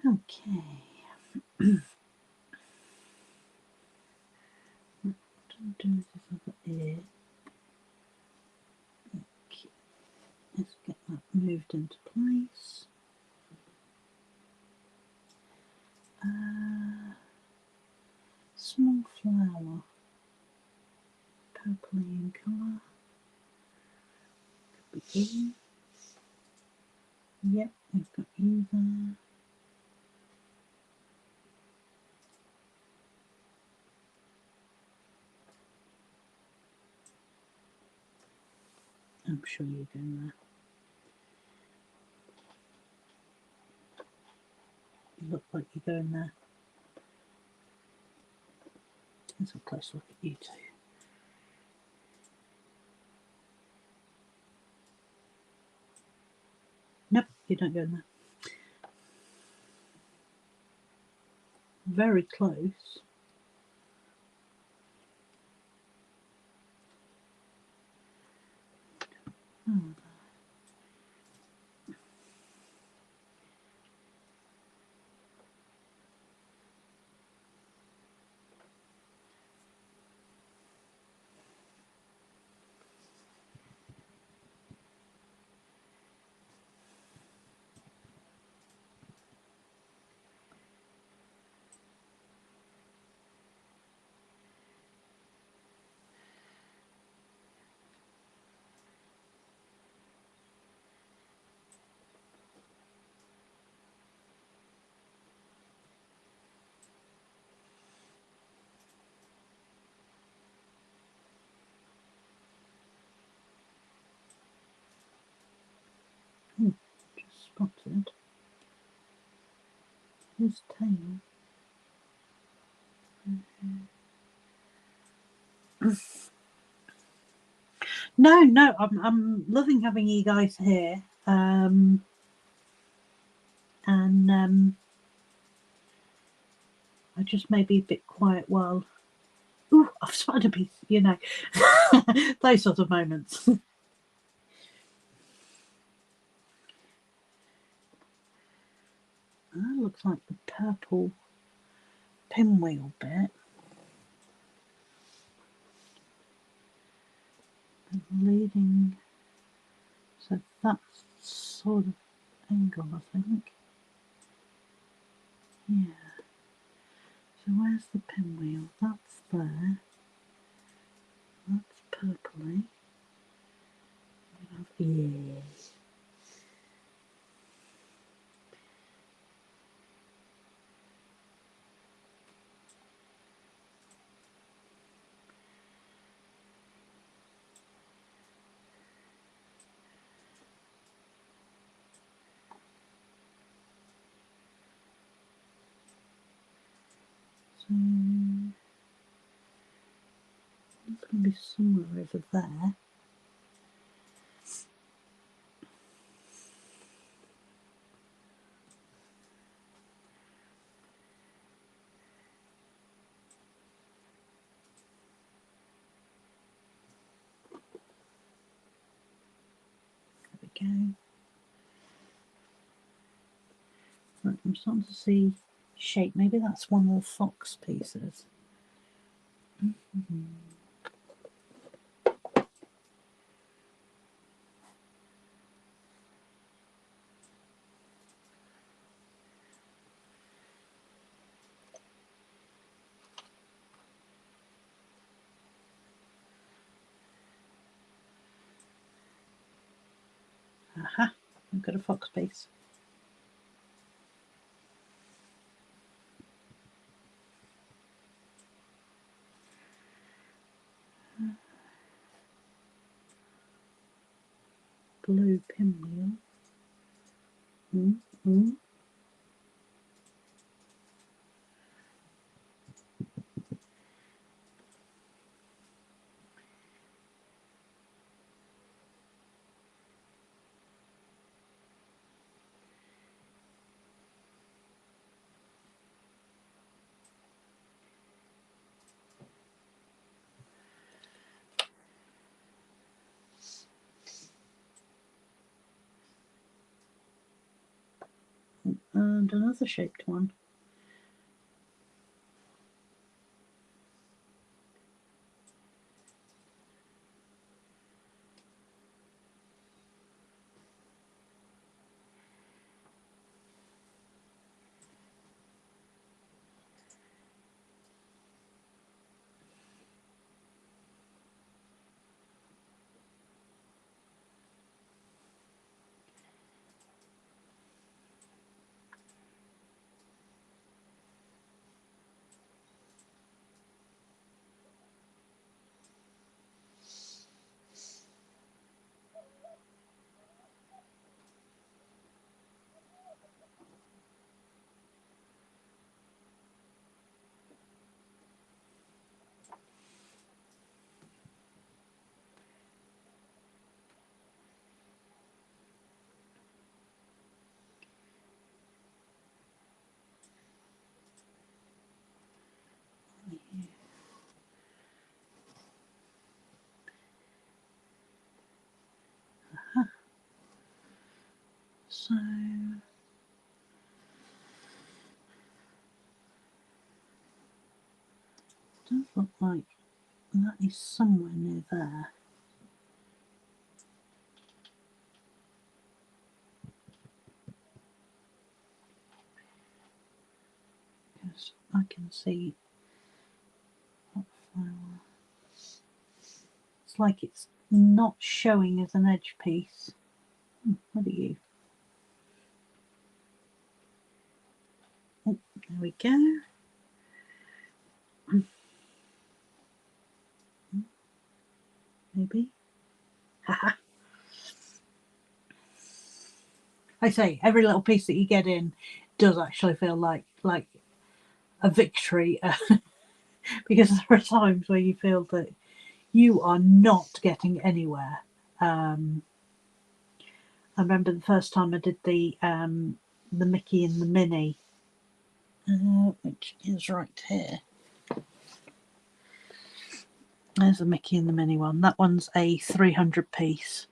Okay. Do this other ear. Okay. Let's get that moved into place. Small flower, purpley in colour. Could be you. Yep, we've got you there. I'm sure you're going there. You look like you're going there. Let's have a close look at you two. Nope, you don't go in there. Very close. Oh. spotted. His tail. No, I'm loving having you guys here. And I just may be a bit quiet while. Ooh, I've spotted a piece, you know, those sort of moments. That looks like the purple pinwheel bit. And leading, so that's sort of angle, I think. Yeah. So where's the pinwheel? That's there. That's purpley. Yeah. So it's going to be somewhere over there. There we go. Right, I'm starting to see shape. Maybe that's one of the fox pieces. Aha, I've got a fox piece. Blue pinwheel. And another shaped one. So it does look like that is somewhere near there. Because I can see that flower. It's like it's not showing as an edge piece. What are you? Oh, there we go. Maybe. Haha. I say every little piece that you get in does actually feel like a victory, because there are times where you feel that you are not getting anywhere. I remember the first time I did the Mickey and the Minnie, which is right here. There's the Mickey and the Minnie one. That one's a 300 piece.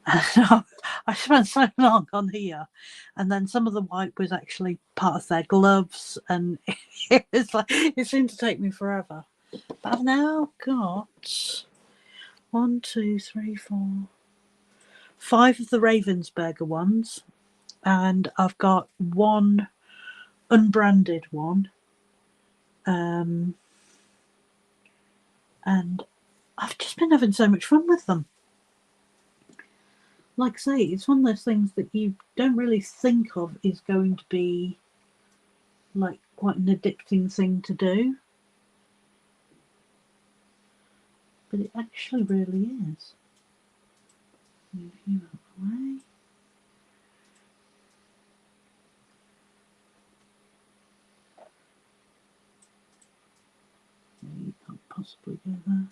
And I spent so long on here, and then some of the white was actually part of their gloves, and it was like it seemed to take me forever. But I've now got 1, 2, 3, 4, 5 of the Ravensburger ones, and I've got one unbranded one, and I've just been having so much fun with them. Like I say, it's one of those things that you don't really think of is going to be like quite an addicting thing to do, but it actually really is. Move you out of the way. You can't possibly go there.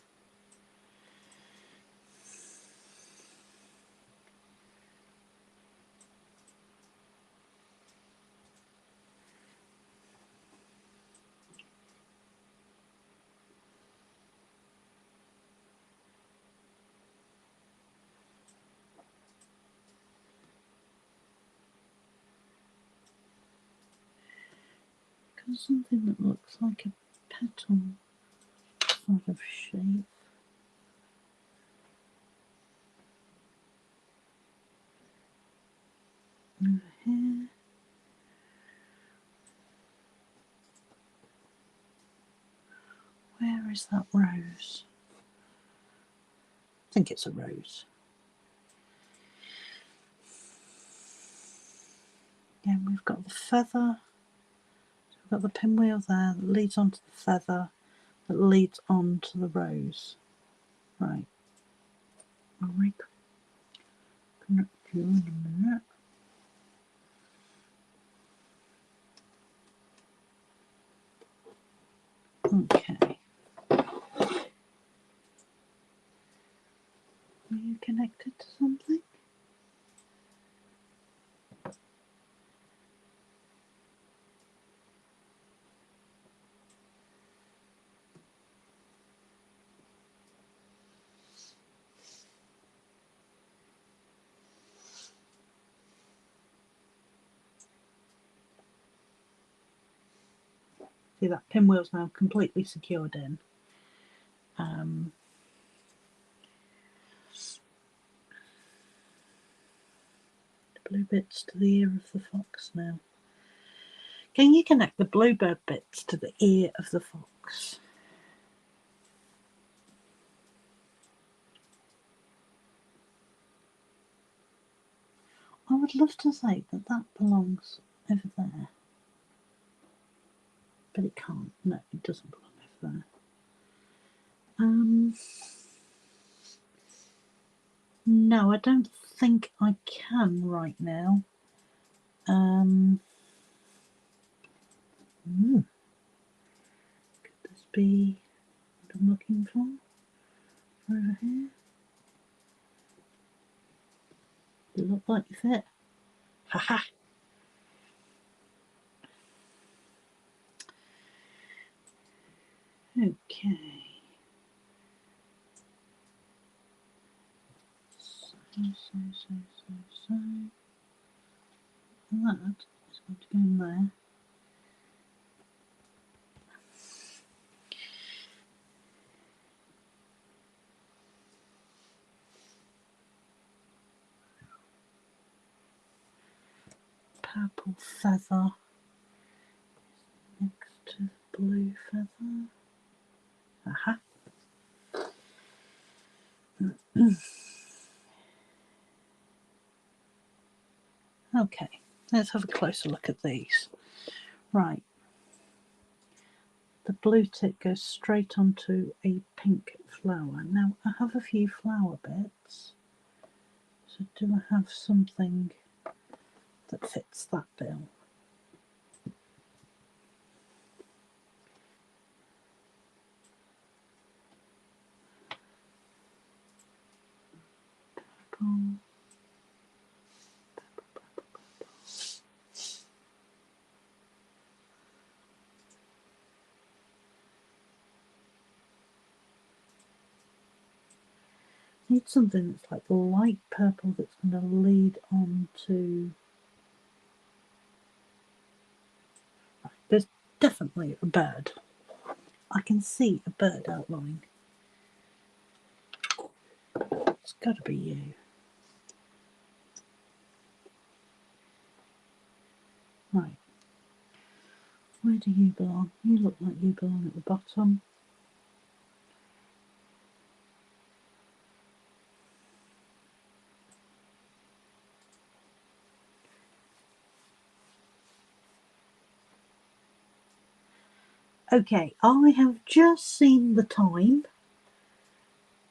Got something that looks like a petal sort of shape. Over here. Where is that rose? I think it's a rose. Again, we've got the feather. So we've got the pinwheel there that leads onto the feather, that leads onto the rose. Right. I'll reconnect you in a minute. Okay. Are you connected to something? See, that pinwheel's now completely secured in. The blue bits to the ear of the fox now. Can you connect the bluebird bits to the ear of the fox? I would love to say that that belongs over there, but it can't. No, it doesn't belong over there. No, I don't think I can right now. Could this be what I'm looking for? Over here? Does it look like you fit? Haha! Okay. So. And that is going to go in there. Purple feather next to the blue feather. Aha. Okay, let's have a closer look at these. Right. The blue tip goes straight onto a pink flower. Now, I have a few flower bits. So do I have something that fits that bill. Purple. Need something that's like light purple that's going to lead on to... There's definitely a bird. I can see a bird outline. It's got to be you. Right. Where do you belong? You look like you belong at the bottom. Okay, I have just seen the time.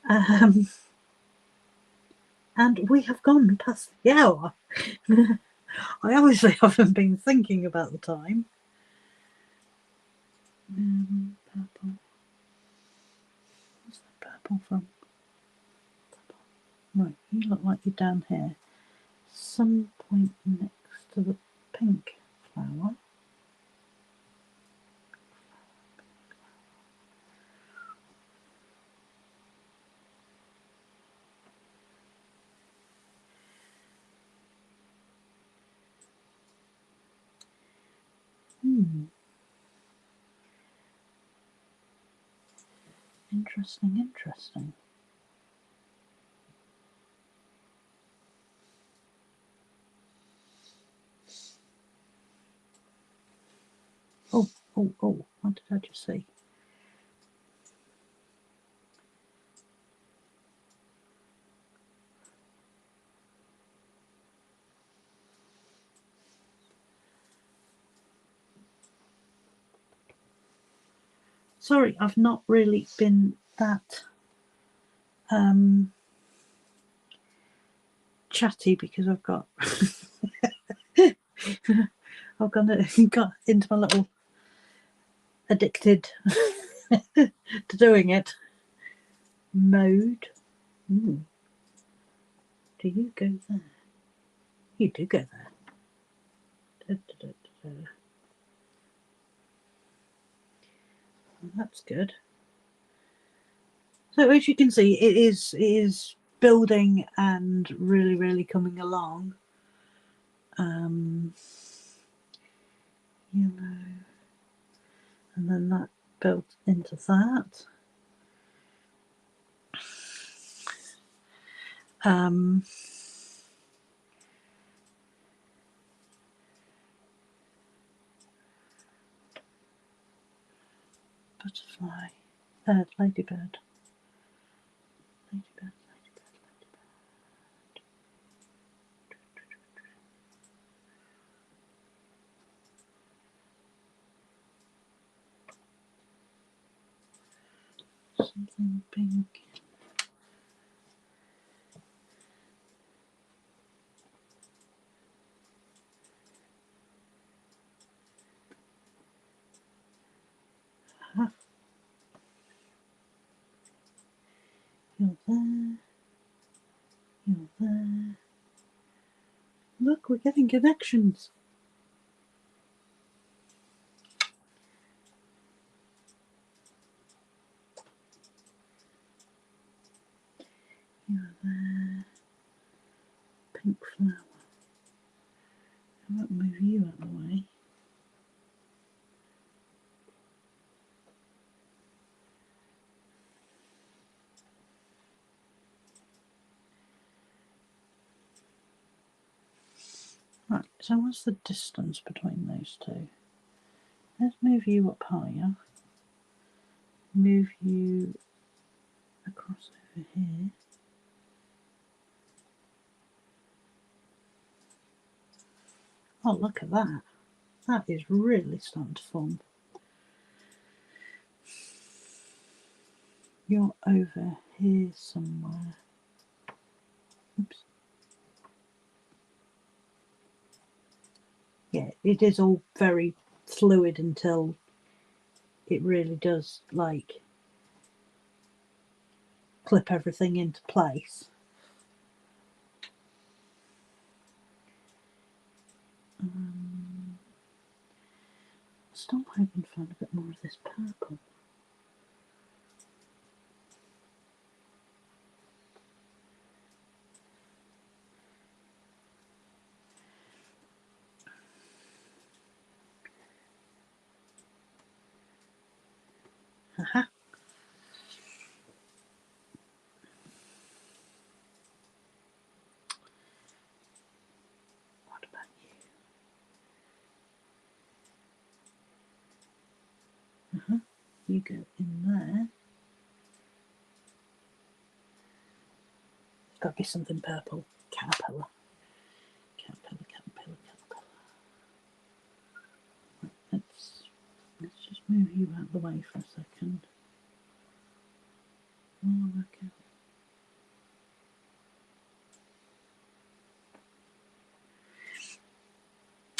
And we have gone past the hour. I obviously haven't been thinking about the time. Purple. Where's that purple from? Purple. Right, you look like you're down here. Some point next to the pink flower. Interesting, interesting. Oh, what did I just say? Sorry, I've not really been that chatty because I've got I've got into my little addicted to doing it mode. Do you go there? You do go there. Well, that's good. So as you can see, it is building and really coming along. Yellow, and then that built into that. Butterfly, ladybird. Something pink. You're there. You're there. Look, we're getting connections. You're there. Pink flower. I won't move you out of the way. Right, so what's the distance between those two? Let's move you up higher. Move you across over here. Oh, look at that. That is really starting to form. You're over here somewhere. Oops. it is all very fluid until it really does like clip everything into place. Still hoping to find a bit more of this purple. Aha. What about you? You go in there. It's got to be something purple. Caterpillar. Right, let's just move you out of the way for a second. Oh, okay.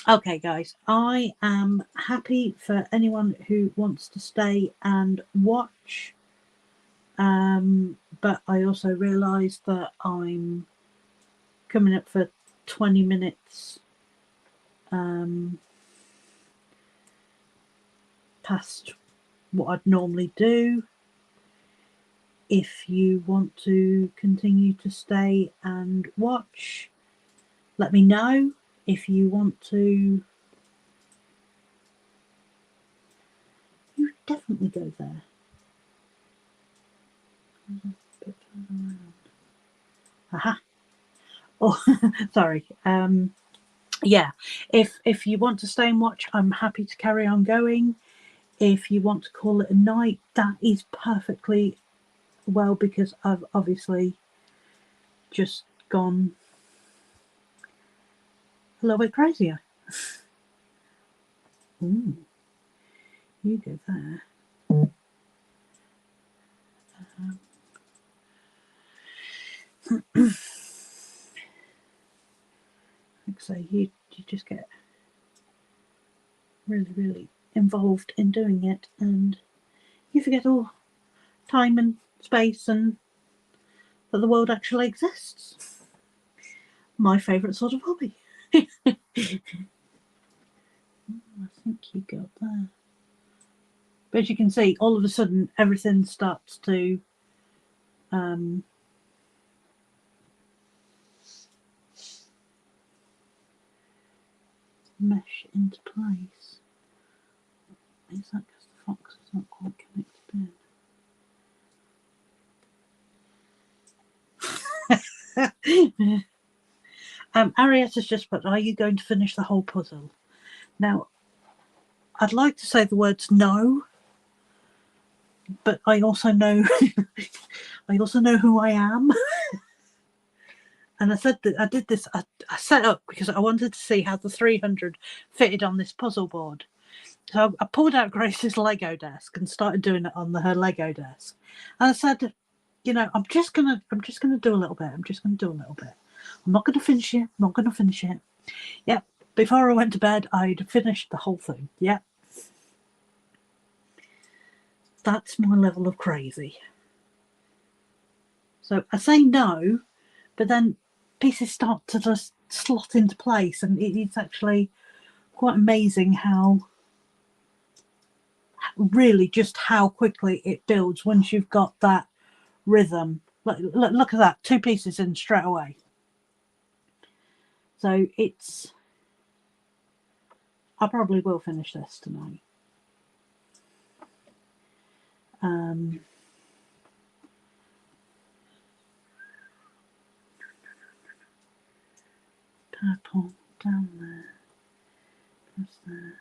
Okay, guys, I am happy for anyone who wants to stay and watch. But I also realise that I'm coming up for 20 minutes past what I'd normally do. If you want to continue to stay and watch, let me know. If you want to, you definitely go there. Aha. Oh, sorry. Yeah, if you want to stay and watch, I'm happy to carry on going. If you want to call it a night, that is perfectly well, because I've obviously just gone a little bit crazier. Ooh, you go there. Like I say, you just get really involved in doing it, and you forget all time and space and that the world actually exists. My favourite sort of hobby. I think you got there. But as you can see, all of a sudden everything starts to mesh into place. Is that because the fox is not quite connected in? Arietta's just put, are you going to finish the whole puzzle? Now, I'd like to say the words no, but I also know I also know who I am. And I said that I did this, I set up because I wanted to see how the 300 fitted on this puzzle board. So I pulled out Grace's Lego desk and started doing it on her Lego desk. And I said, you know, I'm just gonna do a little bit. I'm just gonna do a little bit. I'm not gonna finish it. I'm not gonna finish it. Yep. Before I went to bed, I'd finished the whole thing. Yep. That's my level of crazy. So I say no, but then pieces start to just slot into place, and it's actually quite amazing how really just how quickly it builds once you've got that rhythm. Look at that, 2 pieces in straight away. So it's, I probably will finish this tonight. Purple down there, there.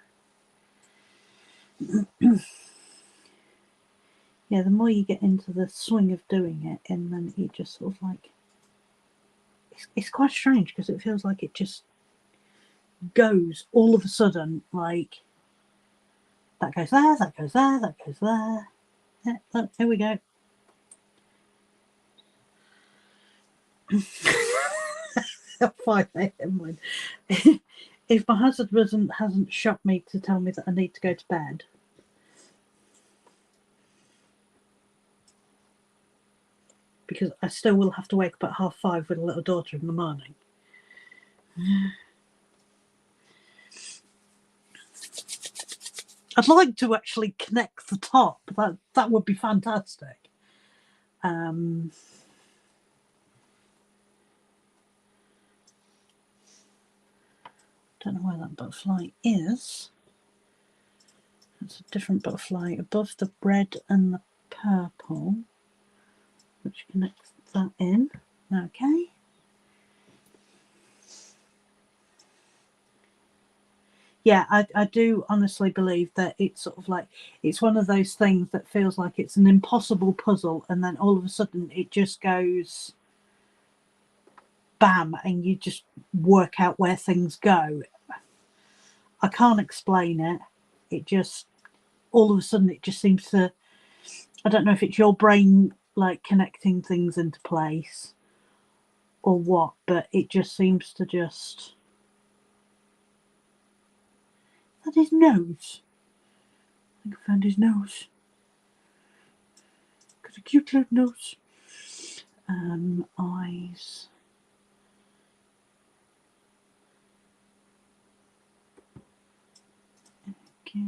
Yeah, the more you get into the swing of doing it, and then it just sort of like, it's quite strange because it feels like it just goes all of a sudden, like that goes there, that goes there, that goes there. Yeah, look, here we go. if my husband hasn't shot me to tell me that I need to go to bed, because I still will have to wake up at 5:30 with a little daughter in the morning. I'd like to actually connect the top. That would be fantastic. Don't know where that butterfly is. It's a different butterfly above the red and the purple, which connects that in. Okay. Yeah, I do honestly believe that it's sort of like, it's one of those things that feels like it's an impossible puzzle, and then all of a sudden it just goes bam, and you just work out where things go. I can't explain it. It just, all of a sudden it just seems to, I don't know if it's your brain like connecting things into place or what, but it just seems to just. That his nose. I think I found his nose. Got a cute little nose. Eyes. Okay.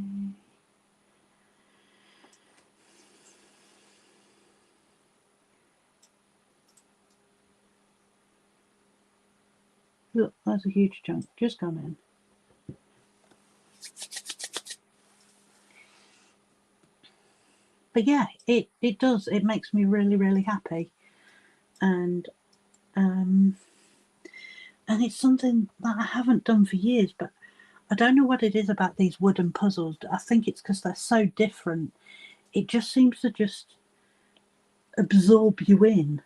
Look, that's a huge chunk just gone in. But yeah, it does. It makes me really, really happy. And it's something that I haven't done for years, but I don't know what it is about these wooden puzzles. I think it's because they're so different. It just seems to just absorb you in.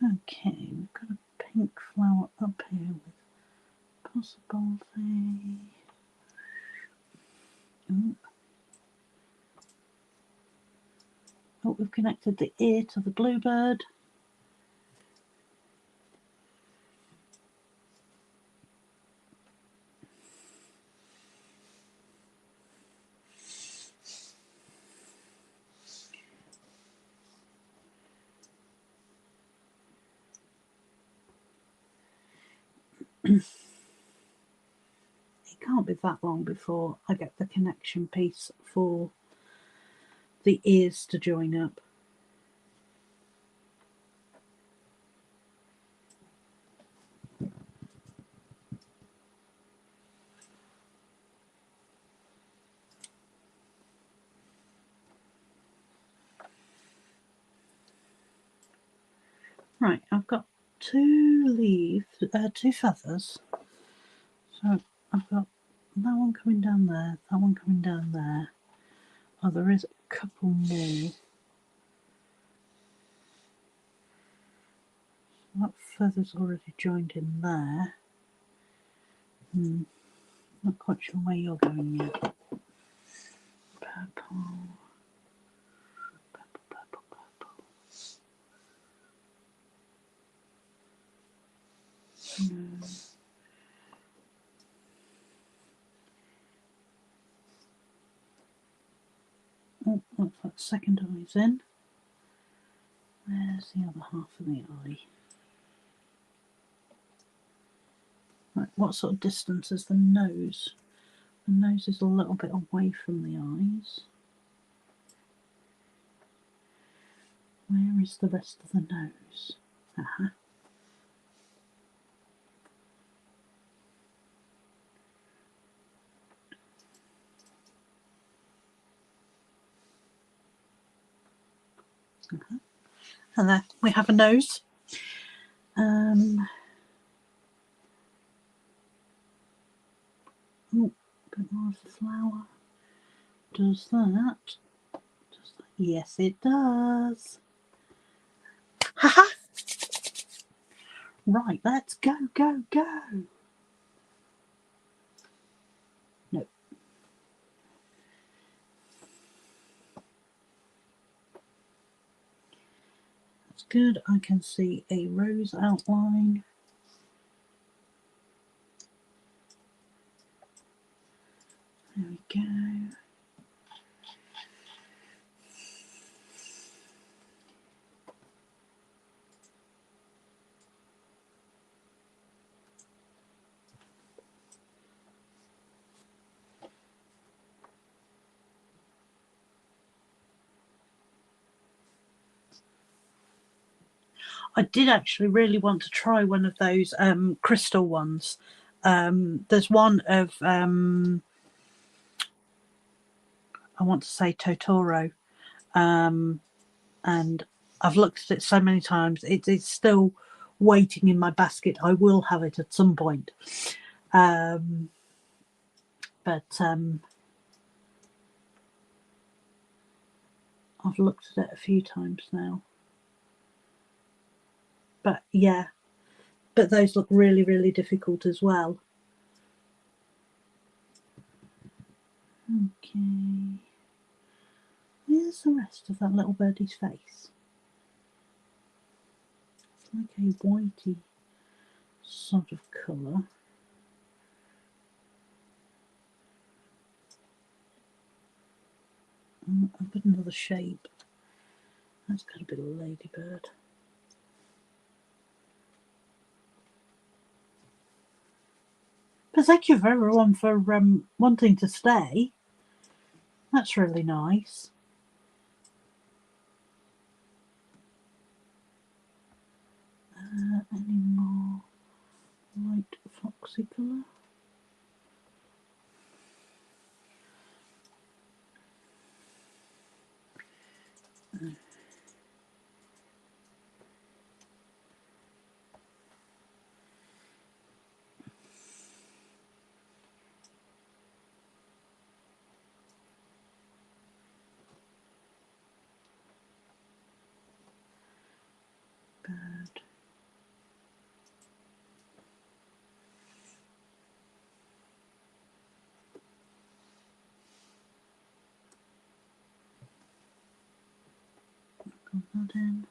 Okay, we've got a pink flower up here with possible thing. Oh, we've connected the ear to the bluebird. It can't be that long before I get the connection piece for the ears to join up. Right, I've got two feathers. So I've got that one coming down there, that one coming down there. Oh, there is a couple more. That feather's already joined in there. Not quite sure where you're going yet. Purple. No. Oh, that's that second eye's in. There's the other half of the eye. Right, what sort of distance is the nose? The nose is a little bit away from the eyes. Where is the rest of the nose? Aha. And there we have a nose. Oh, a bit more of the flower. Does that? Yes, it does. Haha! Right, let's go, go, go. No. Let's good. I can see a rose outline. There we go. I did actually really want to try one of those crystal ones. There's one of, I want to say Totoro, and I've looked at it so many times. It's still waiting in my basket. I will have it at some point. But I've looked at it a few times now. But yeah, but those look really, really difficult as well. Okay. Where's the rest of that little birdie's face? It's like a whitey sort of colour. I've got another shape. That's got a bit of a ladybird. But thank you everyone for wanting to stay. That's really nice. Any more light foxy colour? Bird. Put that in.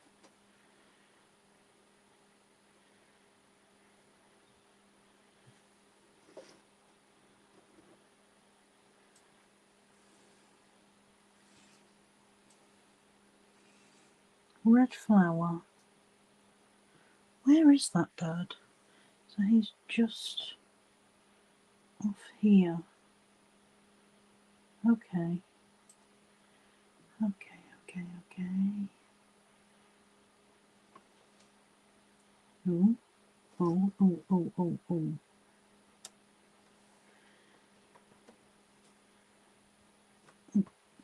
Red flower. Where is that bird? So he's just off here. Okay. Okay. Oh.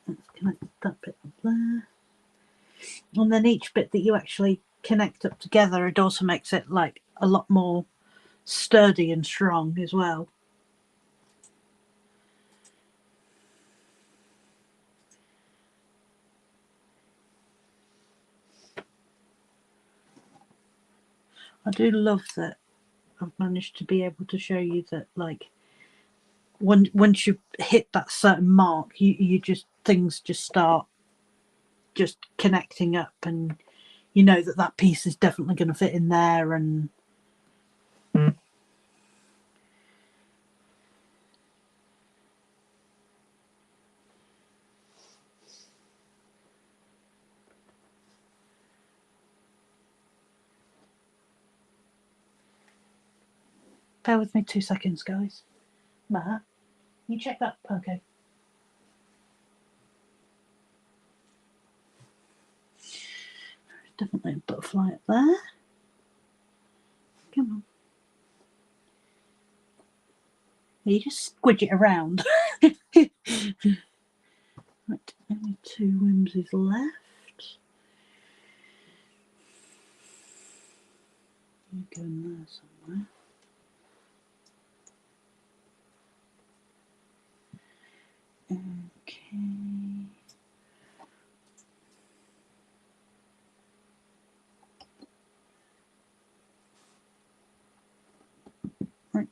Let's connect that bit up there. And then each bit that you actually connect up together, it also makes it like a lot more sturdy and strong as well. I do love that I've managed to be able to show you that, like, once you hit that certain mark, you just, things just start just connecting up, and you know that that piece is definitely going to fit in there. And bear with me 2 seconds, guys. Matt, you check that. Okay. Definitely a butterfly up there. Come on. You just squidge it around. Right, only 2 whimsies left. You go in there somewhere. Okay. Right.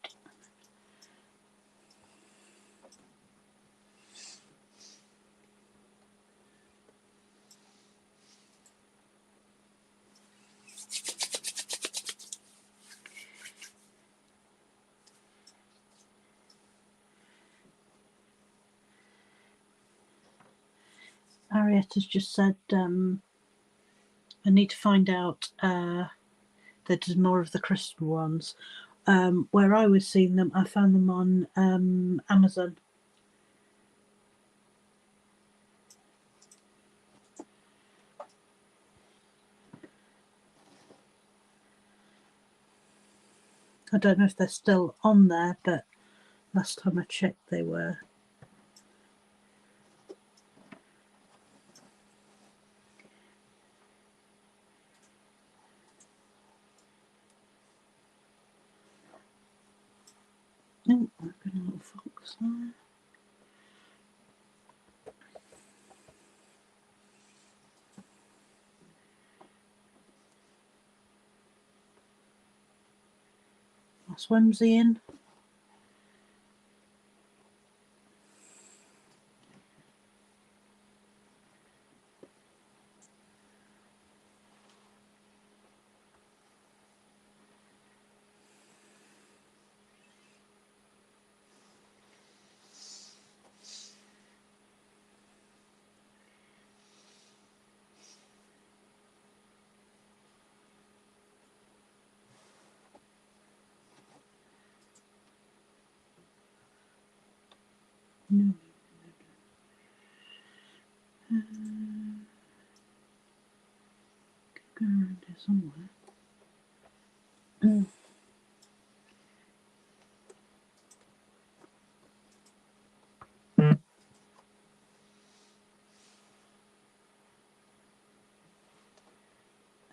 Harriet has just said, I need to find out that there's more of the crystal ones. Where I was seeing them, I found them on Amazon. I don't know if they're still on there, but last time I checked they were. Oh, I've got a little fox there. That's Whimsy in. No. Go around here somewhere.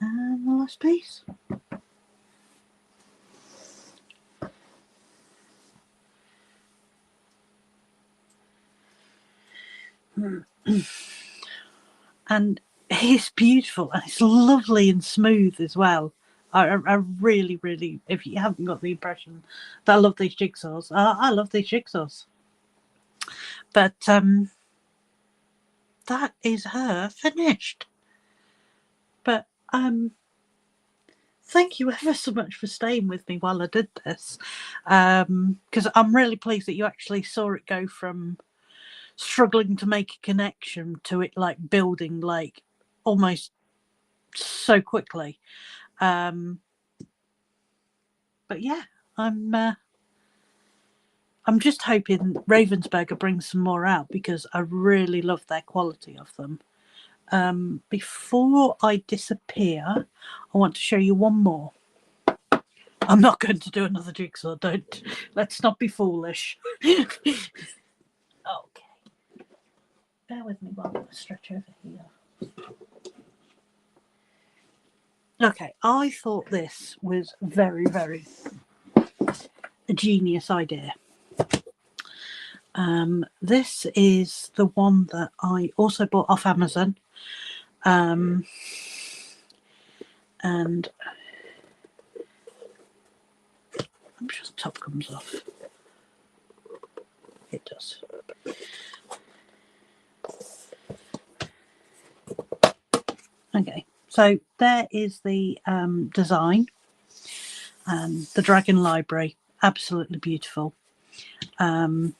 And the last piece. And it's beautiful and it's lovely and smooth as well. I really, really, if you haven't got the impression that I love these jigsaws, I love these jigsaws. But that is her finished. But thank you ever so much for staying with me while I did this, because I'm really pleased that you actually saw it go from struggling to make a connection to it like building like almost so quickly. But yeah, I'm just hoping Ravensburger brings some more out because I really love their quality of them. Before I disappear, I want to show you one more. I'm not going to do another jigsaw. Let's not be foolish. Okay. Bear with me while I stretch over here. Okay, I thought this was very, very a genius idea. This is the one that I also bought off Amazon. And I'm sure the top comes off. It does. Okay, so there is the design. The Dragon Library, absolutely beautiful. Came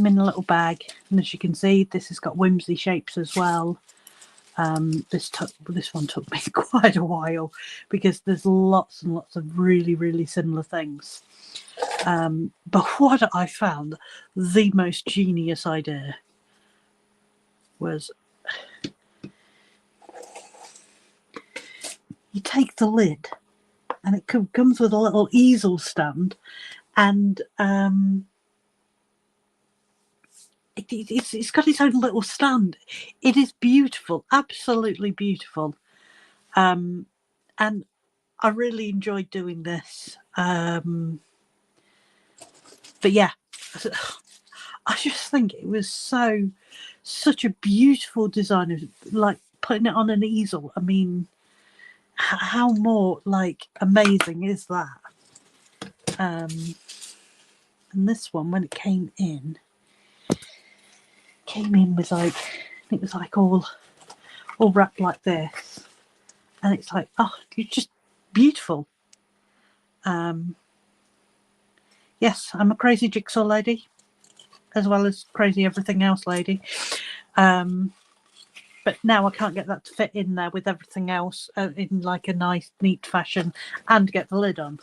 in a little bag, and as you can see, this has got whimsy shapes as well. This one took me quite a while because there's lots and lots of really, really similar things. But what I found the most genius idea was you take the lid and it comes with a little easel stand, and it's got its own little stand. It is beautiful, absolutely beautiful. And I really enjoyed doing this. But yeah, I just think it was such a beautiful design of like putting it on an easel. I mean, how more like amazing is that? And this one, when it came in with like, it was like all wrapped like this, and it's like, oh, it's just beautiful. Yes, I'm a crazy jigsaw lady. as well as Crazy Everything Else Lady. But now I can't get that to fit in there with everything else in like a nice, neat fashion and get the lid on.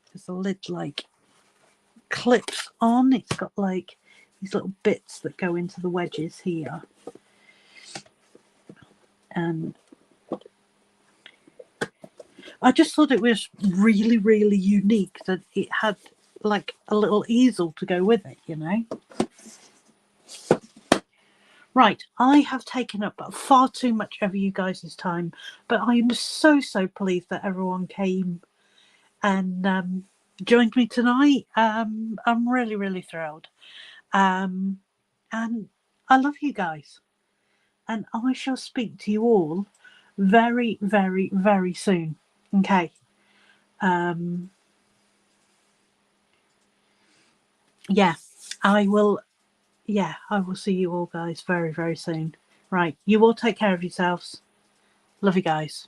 Because the lid like clips on. It's got like these little bits that go into the wedges here. And I just thought it was really, really unique that it had like a little easel to go with it, you know. Right, I have taken up far too much of you guys' time, but I am so pleased that everyone came and joined me tonight. I'm really, really thrilled. And I love you guys. And I shall speak to you all very, very, very soon. Okay. Yeah, I will. Yeah, I will see you all guys very, very soon. Right, you all take care of yourselves. Love you guys.